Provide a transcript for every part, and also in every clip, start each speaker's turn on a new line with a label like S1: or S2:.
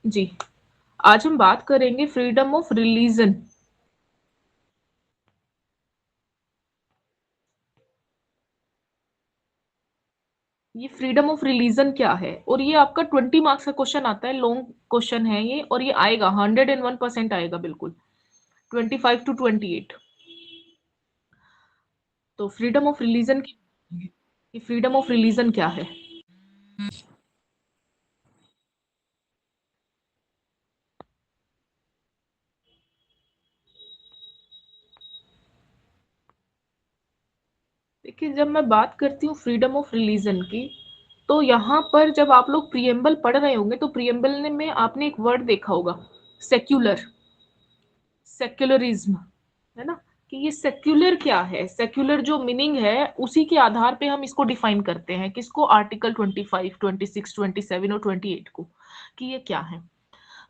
S1: जी, आज हम बात करेंगे फ्रीडम ऑफ रिलीजन। ये फ्रीडम ऑफ रिलीजन क्या है, और ये आपका 20 मार्क्स का क्वेश्चन आता है, लॉन्ग क्वेश्चन है ये, और ये आएगा 101% आएगा बिल्कुल, 25 to 28। तो फ्रीडम ऑफ रिलीजन की फ्रीडम ऑफ रिलीजन क्या है? देखिए, जब मैं बात करती हूँ फ्रीडम ऑफ रिलीजन की, तो यहाँ पर जब आप लोग प्रियम्बल पढ़ रहे होंगे तो प्रियम्बल में आपने एक वर्ड देखा होगा, सेक्युलर, सेक्युलरिज्म, है ना? कि ये सेक्युलर क्या है, सेक्युलर जो मीनिंग है उसी के आधार पे हम इसको डिफाइन करते हैं, किसको, आर्टिकल 25, 26, 27 और 28 को, कि ये क्या है।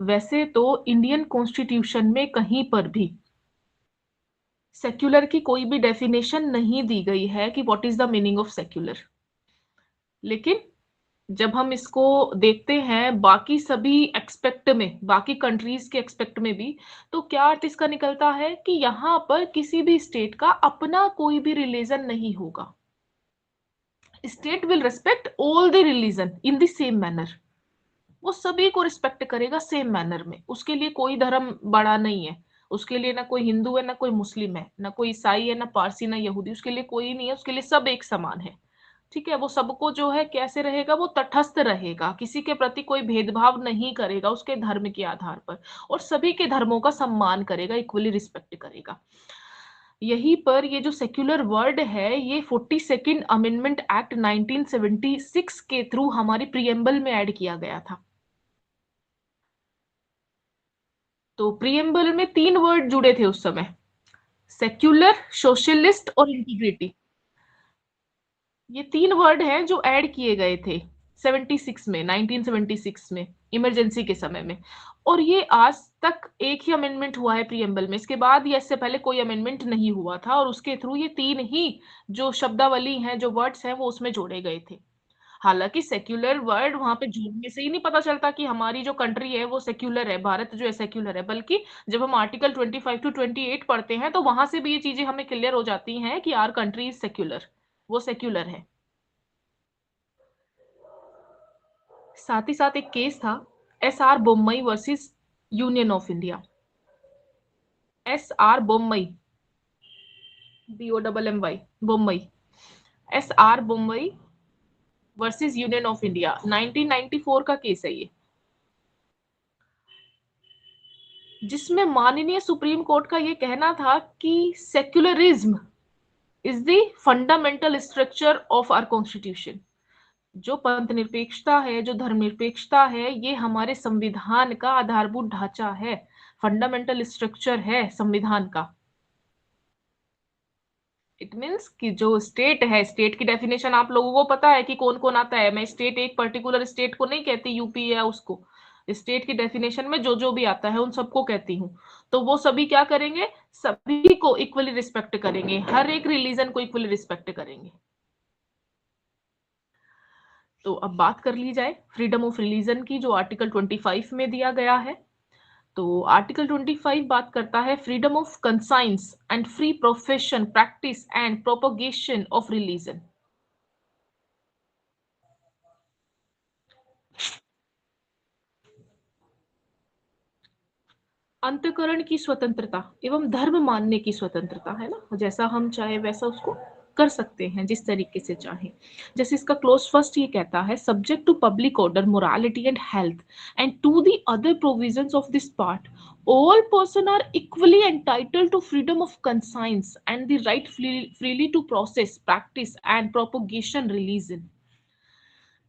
S1: वैसे तो इंडियन कॉन्स्टिट्यूशन में कहीं पर भी सेक्युलर की कोई भी डेफिनेशन नहीं दी गई है कि what is the meaning of secular. लेकिन जब हम इसको देखते हैं बाकी सभी एक्सपेक्ट में, बाकी कंट्रीज के एक्सपेक्ट में भी, तो क्या अर्थ इसका निकलता है कि यहाँ पर किसी भी स्टेट का अपना कोई भी रिलीजन नहीं होगा। State will respect all the religion in the same manner. वो सभी को रिस्पेक्ट करेगा सेम मैनर में, उसके लिए कोई धर्म बड़ा नहीं है। उसके लिए ना कोई हिंदू है, ना कोई मुस्लिम है, ना कोई ईसाई है, ना पारसी, ना यहूदी, उसके लिए कोई नहीं है, उसके लिए सब एक समान है। ठीक है, वो सबको जो है कैसे रहेगा, वो तटस्थ रहेगा, किसी के प्रति कोई भेदभाव नहीं करेगा उसके धर्म के आधार पर, और सभी के धर्मों का सम्मान करेगा, इक्वली रिस्पेक्ट करेगा। यहीं पर ये जो सेक्युलर वर्ड है, ये 42nd अमेंडमेंट एक्ट 1976 के थ्रू हमारी प्रियम्बल में ऐड किया गया था। तो प्रियम्बल में 3 वर्ड जुड़े थे उस समय, सेक्युलर, सोशलिस्ट और इंटीग्रिटी। ये 3 वर्ड हैं जो ऐड किए गए थे 76 में, 1976 में, इमरजेंसी के समय में। और ये आज तक एक ही अमेंडमेंट हुआ है प्रियम्बल में, इसके बाद या इससे पहले कोई अमेंडमेंट नहीं हुआ था, और उसके थ्रू ये 3 ही जो शब्दावली हैं, जो वर्ड्स हैं, वो उसमें जोड़े गए थे। हालांकि सेक्युलर वर्ड वहां पे जोड़ने से ही नहीं पता चलता कि हमारी जो कंट्री है वो सेक्युलर है, भारत जो है सेक्युलर है, बल्कि जब हम आर्टिकल 25 to 28 पढ़ते हैं तो वहां से भी ये चीजें हमें क्लियर हो जाती हैं कि आर कंट्री इज सेक्युलर, वो सेक्युलर है। साथ ही साथ एक केस था, SR Bommai versus union of India. SR Bommai, BOMMY, Bommai, SR Bommai versus union of India, 1994 का केस है ये, जिसमें माननीय सुप्रीम कोर्ट का ये कहना था कि secularism is the fundamental structure of our constitution. जो पंथ निरपेक्षता है, जो धर्मनिरपेक्षता है, ये हमारे संविधान का आधारभूत ढांचा है, फंडामेंटल स्ट्रक्चर है संविधान का। इट मीन्स कि जो स्टेट है, स्टेट की डेफिनेशन आप लोगों को पता है कि कौन कौन आता है। मैं स्टेट एक पर्टिकुलर स्टेट को नहीं कहती, यूपी या उसको, स्टेट की डेफिनेशन में जो जो भी आता है उन सबको कहती हूँ। तो वो सभी क्या करेंगे, सभी को इक्वली रिस्पेक्ट करेंगे, हर एक रिलीजन को इक्वली रिस्पेक्ट करेंगे। तो अब बात कर ली जाए फ्रीडम ऑफ रिलीजन की, जो आर्टिकल 25 में दिया गया है। तो आर्टिकल 25 बात करता है freedom of conscience and free profession, practice and propagation of religion. अंतःकरण की स्वतंत्रता एवं धर्म मानने की स्वतंत्रता, है ना, जैसा हम चाहे वैसा उसको कर सकते हैं, जिस तरीके से चाहे। जैसे इसका क्लोज फर्स्ट ये कहता है, subject to public order, morality and health and to the other provisions of this part, all person are equally entitled to freedom of conscience and the right freely to process, practice and propagation religion।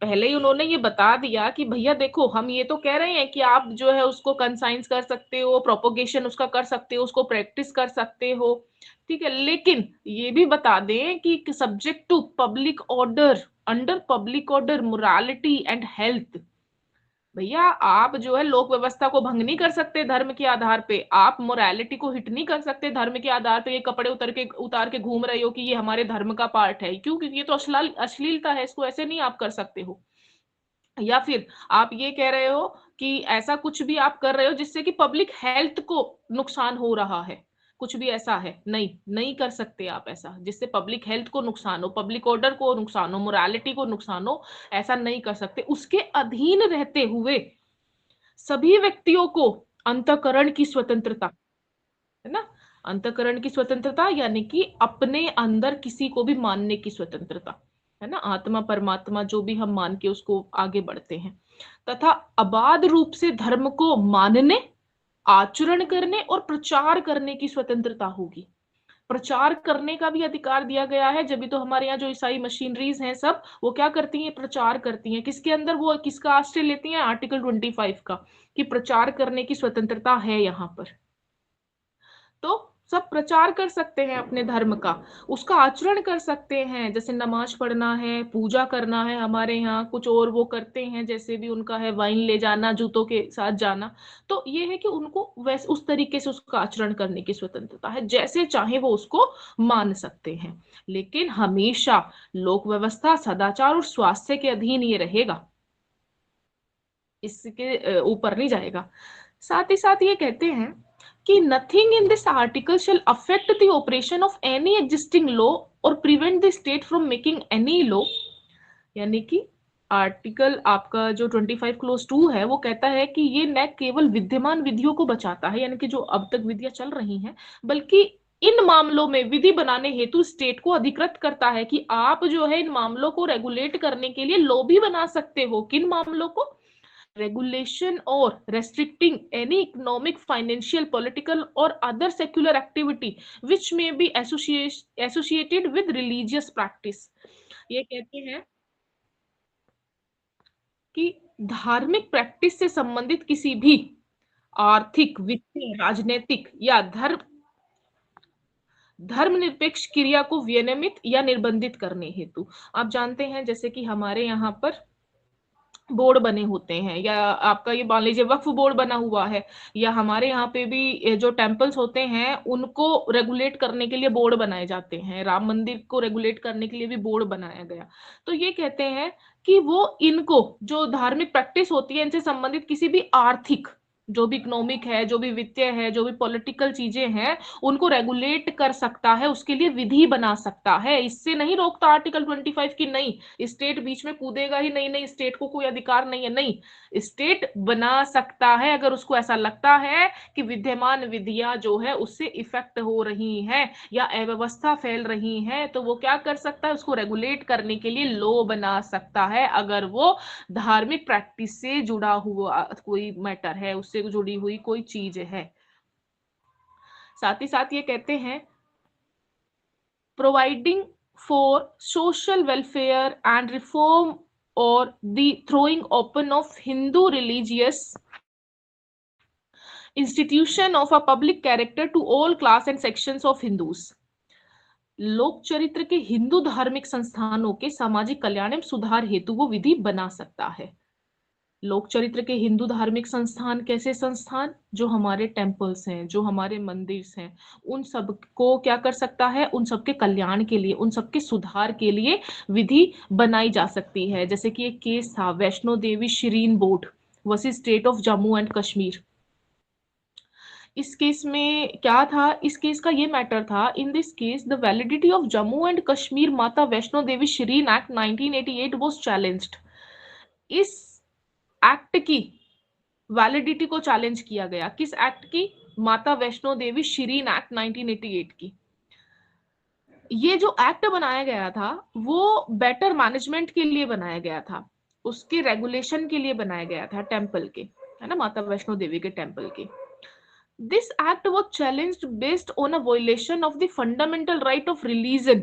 S1: पहले ही उन्होंने ये बता दिया कि भैया देखो, हम ये तो कह रहे हैं कि आप जो है उसको कंसाइंस कर सकते हो, प्रोपोगेशन उसका कर सकते हो, उसको प्रैक्टिस कर सकते हो, ठीक है, लेकिन ये भी बता दें कि subject to public order, under public order, morality and health. भैया आप जो है लोक व्यवस्था को भंग नहीं कर सकते धर्म के आधार पे, आप मोरालिटी को हिट नहीं कर सकते धर्म के आधार पे। ये कपड़े उतार के घूम रहे हो कि ये हमारे धर्म का पार्ट है, क्यों? क्योंकि ये तो अश्लीलता है, इसको ऐसे नहीं आप कर सकते हो। या फिर आप ये कह रहे हो कि ऐसा कुछ भी आप कर रहे हो जिससे कि पब्लिक हेल्थ को नुकसान हो रहा है, कुछ भी ऐसा है, नहीं नहीं कर सकते आप ऐसा जिससे पब्लिक हेल्थ को नुकसान हो, पब्लिक ऑर्डर को नुकसान हो, मोरालिटी को नुकसान हो, ऐसा नहीं कर सकते। उसके अधीन रहते हुए सभी व्यक्तियों को अंतःकरण की स्वतंत्रता, है ना, अंतःकरण की स्वतंत्रता यानी कि अपने अंदर किसी को भी मानने की स्वतंत्रता, है ना, आत्मा परमात्मा जो भी हम मान के उसको आगे बढ़ते हैं, तथा अबाध रूप से धर्म को मानने, आचरण करने और प्रचार करने की स्वतंत्रता होगी। प्रचार करने का भी अधिकार दिया गया है, जब भी तो हमारे यहाँ जो ईसाई मशीनरीज हैं सब, वो क्या करती हैं? प्रचार करती हैं। किसके अंदर? वो किसका आश्रय लेती हैं? आर्टिकल 25 का, कि प्रचार करने की स्वतंत्रता है यहाँ पर। तो सब प्रचार कर सकते हैं अपने धर्म का, उसका आचरण कर सकते हैं, जैसे नमाज पढ़ना है, पूजा करना है, हमारे यहाँ कुछ और वो करते हैं, जैसे भी उनका है वाइन ले जाना, जूतों के साथ जाना। तो ये है कि उनको वैसे उस तरीके से उसका आचरण करने की स्वतंत्रता है, जैसे चाहे वो उसको मान सकते हैं, लेकिन हमेशा लोक व्यवस्था, सदाचार और स्वास्थ्य के अधीन ये रहेगा, इसके ऊपर नहीं जाएगा। साथ ही साथ ये कहते हैं कि nothing in this article shall affect the operation of any existing law और prevent the state from making any law. यानी कि आर्टिकल आपका जो 25 क्लोज 2 है वो कहता है कि ये न केवल विद्यमान विधियों को बचाता है, यानी कि जो अब तक विधियां चल रही हैं, बल्कि इन मामलों में विधि बनाने हेतु स्टेट को अधिकृत करता है कि आप जो है इन मामलों को रेगुलेट करने के लिए लॉ भी बना सकते हो। किन मामलों को? regulation or restricting any economic, financial, political or other secular activity which may be associated with religious practice। ये कहते हैं कि धार्मिक प्रैक्टिस से संबंधित किसी भी आर्थिक, वित्तीय, राजनीतिक या धर्मनिरपेक्ष क्रिया को विनियमित या निर्बंधित करने हेतु। आप जानते हैं जैसे कि हमारे यहाँ पर बोर्ड बने होते हैं, या आपका ये मान लीजिए वक्फ बोर्ड बना हुआ है, या हमारे यहाँ पे भी जो टेम्पल्स होते हैं उनको रेगुलेट करने के लिए बोर्ड बनाए जाते हैं, राम मंदिर को रेगुलेट करने के लिए भी बोर्ड बनाया गया। तो ये कहते हैं कि वो इनको जो धार्मिक प्रैक्टिस होती है इनसे संबंधित किसी भी आर्थिक, जो भी इकोनॉमिक है, जो भी वित्तीय है, जो भी पॉलिटिकल चीजें हैं, उनको रेगुलेट कर सकता है, उसके लिए विधि बना सकता है। इससे नहीं रोकता आर्टिकल 25 की नहीं स्टेट बीच में कूदेगा ही नहीं, नहीं स्टेट को कोई अधिकार नहीं है, नहीं, स्टेट बना सकता है अगर उसको ऐसा लगता है कि विद्यमान विधियां जो है उससे इफेक्ट हो रही हैं या अव्यवस्था फैल रही है, तो वो क्या कर सकता है? उसको रेगुलेट करने के लिए लॉ बना सकता है, अगर वो धार्मिक प्रैक्टिस से जुड़ा हुआ कोई मैटर है, उससे जुड़ी हुई कोई चीज है। साथ ही साथ ये कहते हैं providing for social welfare and reform और the throwing open of Hindu religious institution of a public character to all class and sections of Hindus। लोक चरित्र के हिंदू धार्मिक संस्थानों के सामाजिक कल्याण एवं सुधार हेतु वो विधि बना सकता है। लोक चरित्र के हिंदू धार्मिक संस्थान कैसे संस्थान? जो हमारे टेम्पल्स हैं, जो हमारे मंदिर हैं, उन सब को क्या कर सकता है? उन सबके कल्याण के लिए, उन सबके सुधार के लिए विधि बनाई जा सकती है। जैसे कि एक केस था Vaishno Devi shrine board versus state of Jammu and Kashmir. इस केस में क्या था? इस केस का ये मैटर था, in this case the validity of Jammu and Kashmir माता Vaishno Devi Shirin act 1988 was challenged. इस एक्ट की वैलिडिटी को चैलेंज किया गया। किस एक्ट की? माता वैष्णो देवी शिरीन एक्ट 1988 की। ये जो एक्ट बनाया गया था वो बेटर मैनेजमेंट के लिए बनाया गया था, उसके रेगुलेशन के लिए बनाया गया था, टेम्पल के, है ना, माता वैष्णो देवी के टेम्पल के। This act was challenged based on a violation of the fundamental right of religion।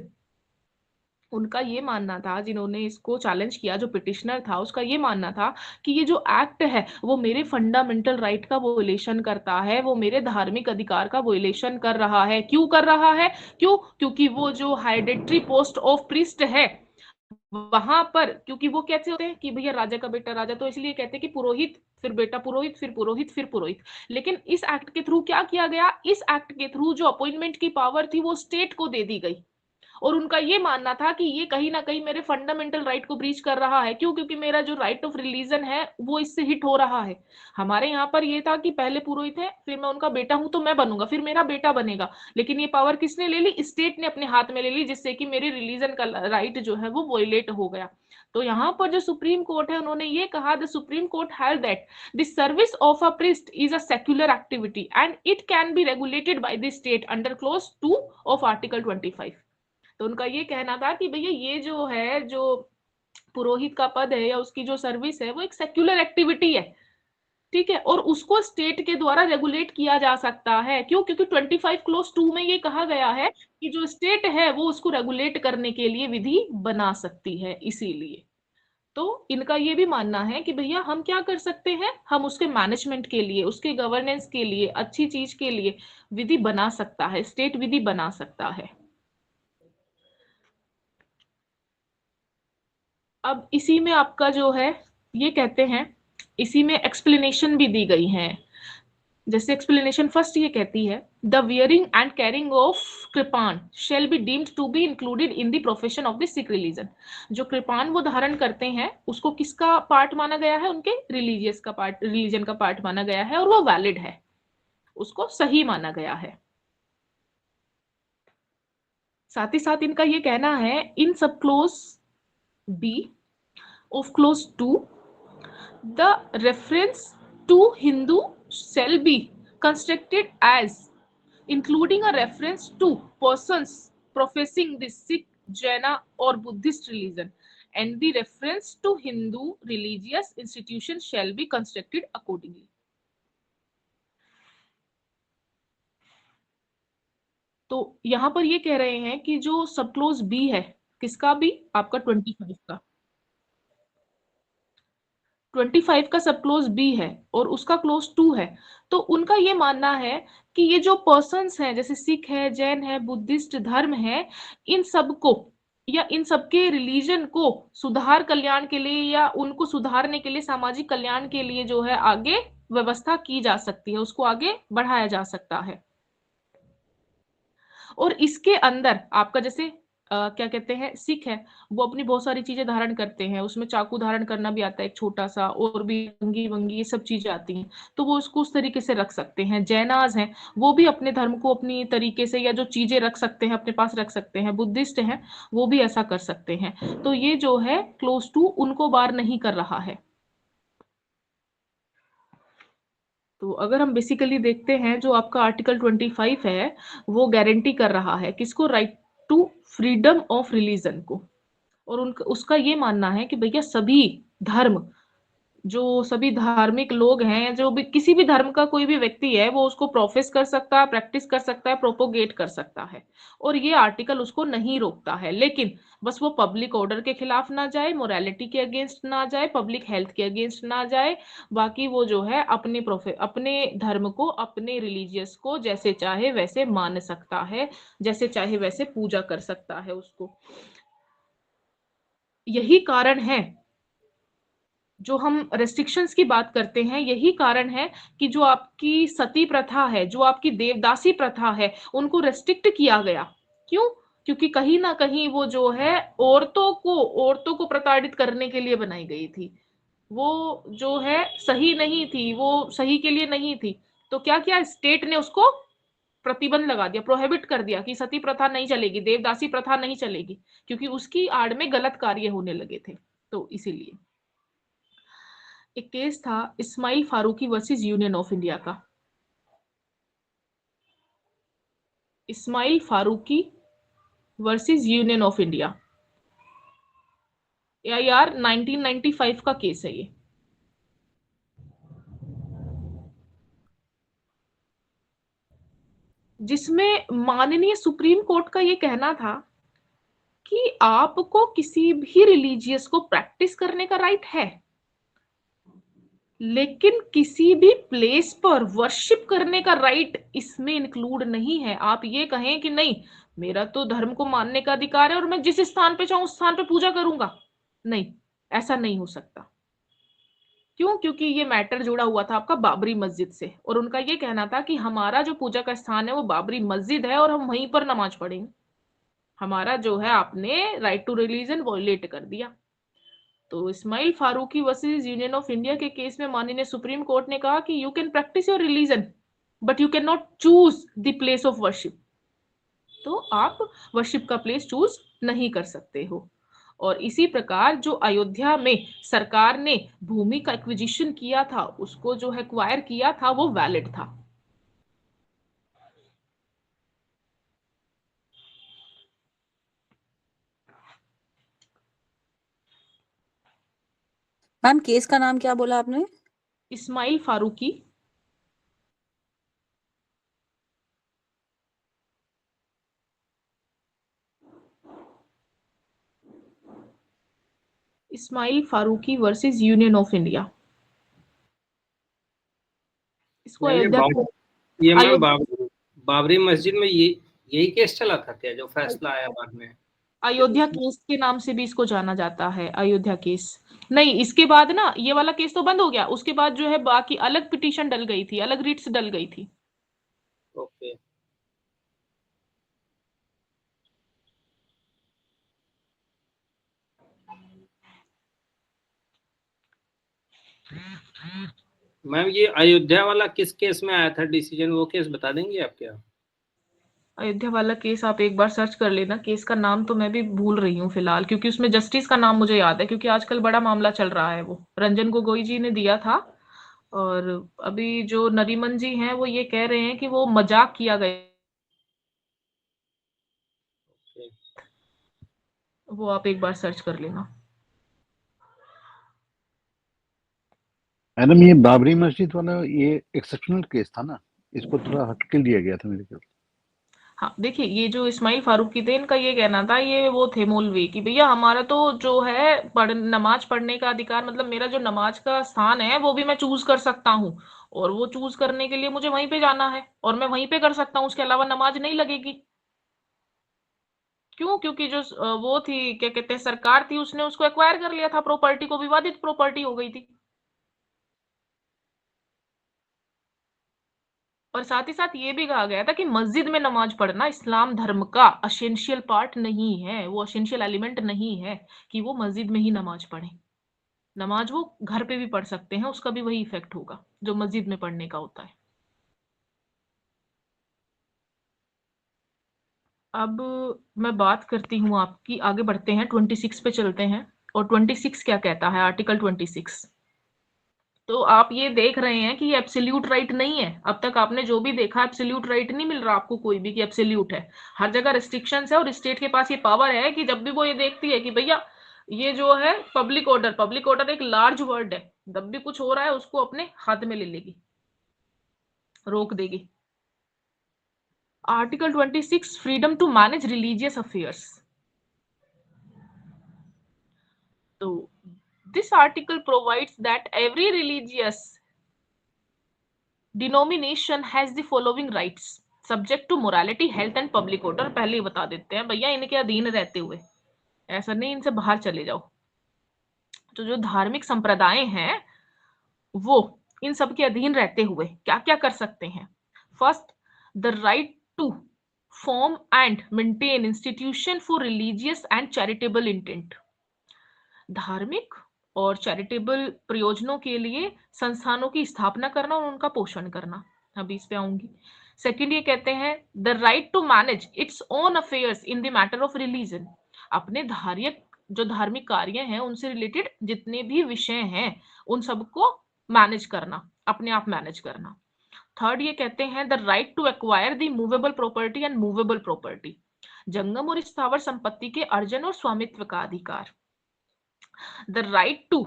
S1: उनका ये मानना था, जिन्होंने इसको चैलेंज किया, जो पिटिशनर था, उसका ये मानना था कि ये जो एक्ट है वो मेरे फंडामेंटल राइट का वोलेशन करता है, वो मेरे धार्मिक अधिकार का वोलेशन कर रहा है। क्यों कर रहा है? क्यों? क्योंकि वो जो हाइडेटरी पोस्ट ऑफ प्रीस्ट है, वहां पर क्योंकि वो कैसे होते हैं कि भैया राजा का बेटा राजा, तो इसलिए कहते हैं कि पुरोहित फिर बेटा पुरोहित फिर पुरोहित फिर पुरोहित। लेकिन इस एक्ट के थ्रू क्या किया गया, इस एक्ट के थ्रू जो अपॉइंटमेंट की पावर थी वो स्टेट को दे दी गई। और उनका ये मानना था कि ये कहीं ना कहीं मेरे फंडामेंटल राइट को ब्रीच कर रहा है। क्यों? क्योंकि मेरा जो राइट ऑफ रिलीजन है वो इससे हिट हो रहा है। हमारे यहाँ पर ये था कि पहले पुरोहित है, फिर मैं उनका बेटा हूं तो मैं बनूंगा, फिर मेरा बेटा बनेगा। लेकिन ये पावर किसने ले ली? स्टेट ने अपने हाथ में ले ली, जिससे कि मेरे रिलीजन का राइट जो है वो वोलेट हो गया। तो यहाँ पर जो सुप्रीम कोर्ट है उन्होंने ये कहा, the supreme court held that the service of a priest is a secular activity and it can be regulated by the state under close 2 of article 25। तो उनका ये कहना था कि भैया ये जो है, जो पुरोहित का पद है या उसकी जो सर्विस है वो एक सेक्युलर एक्टिविटी है, ठीक है, और उसको स्टेट के द्वारा रेगुलेट किया जा सकता है। क्यों? क्योंकि 25 क्लोज 2 में ये कहा गया है कि जो स्टेट है वो उसको रेगुलेट करने के लिए विधि बना सकती है। इसीलिए तो इनका ये भी मानना है कि भैया हम क्या कर सकते हैं, हम उसके मैनेजमेंट के लिए, उसके गवर्नेंस के लिए, अच्छी चीज के लिए विधि बना सकता है, स्टेट विधि बना सकता है। अब इसी में आपका जो है, ये कहते हैं, इसी में एक्सप्लेनेशन भी दी गई है। जैसे एक्सप्लेनेशन फर्स्ट ये कहती है, the wearing and carrying of kirpan shall be deemed to be included in the profession of the Sikh religion. जो कृपान वो धारण करते हैं उसको किसका पार्ट माना गया है? उनके रिलीजियस का पार्ट, रिलीजन का पार्ट माना गया है, और वो वैलिड है, उसको सही माना गया है। साथ ही साथ इनका ये कहना है, इन सब close B of clause 2, the reference to Hindu shall be constructed as including a reference to persons professing the Sikh, Jaina or Buddhist religion, and the reference to Hindu religious institutions shall be constructed accordingly. तो यहां पर ये कह रहे हैं कि जो सब क्लोज बी है, किसका बी? आपका 25 का, 25 का सब क्लोज बी है और उसका क्लोज 2 है। तो उनका ये मानना है कि ये जो पर्सन्स हैं, जैसे सिख है, जैन है, बुद्धिस्ट धर्म है, इन सबको या इन सबके रिलीजन को सुधार कल्याण के लिए या उनको सुधारने के लिए, सामाजिक कल्याण के लिए जो है आगे व्यवस्था की जा सकती है, उसको आगे बढ़ाया जा सकता है। और इसके अंदर आपका जैसे क्या कहते हैं, सिख है, वो अपनी बहुत सारी चीजें धारण करते हैं, उसमें चाकू धारण करना भी आता है एक छोटा सा, और भी अंगी वंगी ये सब चीजें आती हैं, तो वो उसको उस तरीके से रख सकते हैं। जैनाज हैं, वो भी अपने धर्म को अपनी तरीके से या जो चीजें रख सकते हैं अपने पास रख सकते हैं। बुद्धिस्ट हैं, वो भी ऐसा कर सकते हैं। तो ये जो है क्लोज टू उनको बार नहीं कर रहा है। तो अगर हम बेसिकली देखते हैं, जो आपका आर्टिकल 25 है वो गारंटी कर रहा है किसको? Right to freedom of religion को। और उनका उसका ये मानना है कि भैया सभी धर्म, जो सभी धार्मिक लोग हैं, जो भी किसी भी धर्म का कोई भी व्यक्ति है, वो उसको प्रोफेस कर सकता है, प्रैक्टिस कर सकता है, प्रोपोगेट कर सकता है, और ये आर्टिकल उसको नहीं रोकता है। लेकिन बस वो पब्लिक ऑर्डर के खिलाफ ना जाए, मोरालिटी के अगेंस्ट ना जाए, पब्लिक हेल्थ के अगेंस्ट ना जाए। बाकी वो जो है अपने धर्म को, अपने रिलीजियस को जैसे चाहे वैसे मान सकता है, जैसे चाहे वैसे पूजा कर सकता है उसको। यही कारण है, जो हम रेस्ट्रिक्शंस की बात करते हैं, यही कारण है कि जो आपकी सती प्रथा है, जो आपकी देवदासी प्रथा है, उनको रेस्ट्रिक्ट किया गया। क्यों? क्योंकि कहीं ना कहीं वो जो है औरतों को प्रताड़ित करने के लिए बनाई गई थी। वो जो है सही नहीं थी, वो सही के लिए नहीं थी। तो क्या किया, स्टेट ने उसको प्रतिबंध लगा दिया, प्रोहिबिट कर दिया कि सती प्रथा नहीं चलेगी, देवदासी प्रथा नहीं चलेगी, क्योंकि उसकी आड़ में गलत कार्य होने लगे थे। तो इसीलिए एक केस था Ismail Faruqui versus union of India का। Ismail Faruqui versus union of India, या यार 1995 का केस है ये। जिसमें माननीय सुप्रीम कोर्ट का ये कहना था कि आपको किसी भी रिलीजियस को प्रैक्टिस करने का राइट है, लेकिन किसी भी प्लेस पर वर्शिप करने का राइट इसमें इंक्लूड नहीं है। आप ये कहें कि नहीं, मेरा तो धर्म को मानने का अधिकार है और मैं जिस स्थान पे चाहूं उस स्थान पे पूजा करूंगा, नहीं, ऐसा नहीं हो सकता। क्यों? क्योंकि ये मैटर जुड़ा हुआ था आपका बाबरी मस्जिद से, और उनका ये कहना था कि हमारा जो पूजा का स्थान है वो बाबरी मस्जिद है और हम वहीं पर नमाज पढ़ेंगे। हमारा जो है आपने राइट टू रिलीजन वॉयलेट कर दिया। तो Ismail Faruqui versus union of India के केस में माननीय सुप्रीम कोर्ट ने कहा कि you can practise your religion but you can not choose the place of worship. तो आप वर्शिप का प्लेस चूज नहीं कर सकते हो। और इसी प्रकार जो अयोध्या में सरकार ने भूमि का एक्विजिशन किया था, उसको जो है एक्वायर किया था, वो वैलिड था।
S2: मैम केस का नाम क्या बोला आपने?
S1: Ismail Faruqui. Ismail Faruqui versus union of India. इसको
S3: मैम
S1: अयोध्या
S3: ये मैम
S1: अयोध्या
S3: बाबरी मस्जिद में यही केस चला था क्या, जो फैसला आया बाद में?
S1: अयोध्या केस के नाम से भी इसको जाना जाता है, अयोध्या केस। नहीं, इसके बाद ना ये वाला केस तो बंद हो गया, उसके बाद जो है बाकी अलग पिटीशन डल गई थी, अलग रिट्स डल गई थी।
S3: ओके। मैम ये अयोध्या वाला किस केस में आया था डिसीजन, वो केस बता देंगे आप क्या?
S1: अयोध्या वाला केस आप एक बार सर्च कर लेना, केस का नाम तो मैं भी भूल रही हूँ फिलहाल, क्योंकि उसमें जस्टिस का नाम मुझे याद है, क्योंकि आजकल बड़ा मामला चल रहा है, वो रंजन गोगोई जी ने दिया था। और अभी जो नरीमन जी हैं वो ये कह रहे हैं कि वो मजाक किया गया, वो आप एक बार सर्च कर लेना।
S4: मैडम ये बाबरी मस्जिद वाला ये एक्सेप्शनल केस था ना, इसको थोड़ा हटके लिया गया था मेरे ख्याल।
S1: हाँ, देखिए ये जो इस्माइल फारूकी थे, इनका ये कहना था, ये वो थे मौलवी, कि भैया हमारा तो जो है नमाज पढ़ने का अधिकार, मतलब मेरा जो नमाज का स्थान है वो भी मैं चूज कर सकता हूँ, और वो चूज करने के लिए मुझे वहीं पे जाना है और मैं वहीं पे कर सकता हूँ, उसके अलावा नमाज नहीं लगेगी। क्यों? क्योंकि जो वो थी, क्या कहते हैं, सरकार थी, उसने उसको एक्वायर कर लिया था, प्रॉपर्टी को, विवादित प्रॉपर्टी हो गई थी। और साथ ही साथ ये भी कहा गया था कि मस्जिद में नमाज पढ़ना इस्लाम धर्म का एसेंशियल पार्ट नहीं है, वो एसेंशियल एलिमेंट नहीं है कि वो मस्जिद में ही नमाज पढ़े। नमाज वो घर पे भी पढ़ सकते हैं, उसका भी वही इफेक्ट होगा जो मस्जिद में पढ़ने का होता है। अब मैं बात करती हूँ आपकी, आगे बढ़ते हैं, 26 पे चलते हैं। और 26 क्या कहता है, आर्टिकल 26। तो आप ये देख रहे हैं कि ये एब्सोल्यूट राइट नहीं है। अब तक आपने जो भी देखा, एब्सोल्यूट राइट नहीं मिल रहा आपको कोई भी कि एब्सोल्यूट है। हर जगह रिस्ट्रिक्शंस है, और स्टेट के पास ये पावर है कि जब भी वो ये देखती है कि भैया ये जो है पब्लिक ऑर्डर एक लार्ज वर्ड है, जब भी कुछ हो रहा है उसको अपने हाथ में ले लेगी, रोक देगी। Article 26, freedom to manage religious affairs. तो this article provides that every religious denomination has the following rights subject to morality, health and public order। पहले ही बता देते हैं भैया, इनके अधीन रहते हुए, ऐसा नहीं इनसे बाहर चले जाओ। तो जो धार्मिक संप्रदाय हैं वो इन सब के अधीन रहते हुए क्या क्या कर सकते हैं। First, the right to form and maintain institution for religious and charitable intent. धार्मिक और चैरिटेबल प्रयोजनों के लिए संस्थानों की स्थापना करना और उनका पोषण करना। अभी इस पे आऊंगी। सेकंड, ये कहते हैं the right to manage its own affairs in the matter of religion. अपने जो धार्मिक कार्य हैं उनसे रिलेटेड जितने भी विषय हैं उन सबको मैनेज करना, अपने आप मैनेज करना। थर्ड, ये कहते हैं the right to acquire the movable property and movable property. जंगम और स्थावर संपत्ति के अर्जन और स्वामित्व का अधिकार। The right to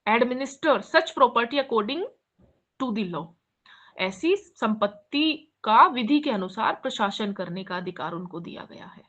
S1: administer such property according to the law। ऐसी संपत्ति का विधि के अनुसार प्रशासन करने का अधिकार उनको दिया गया है।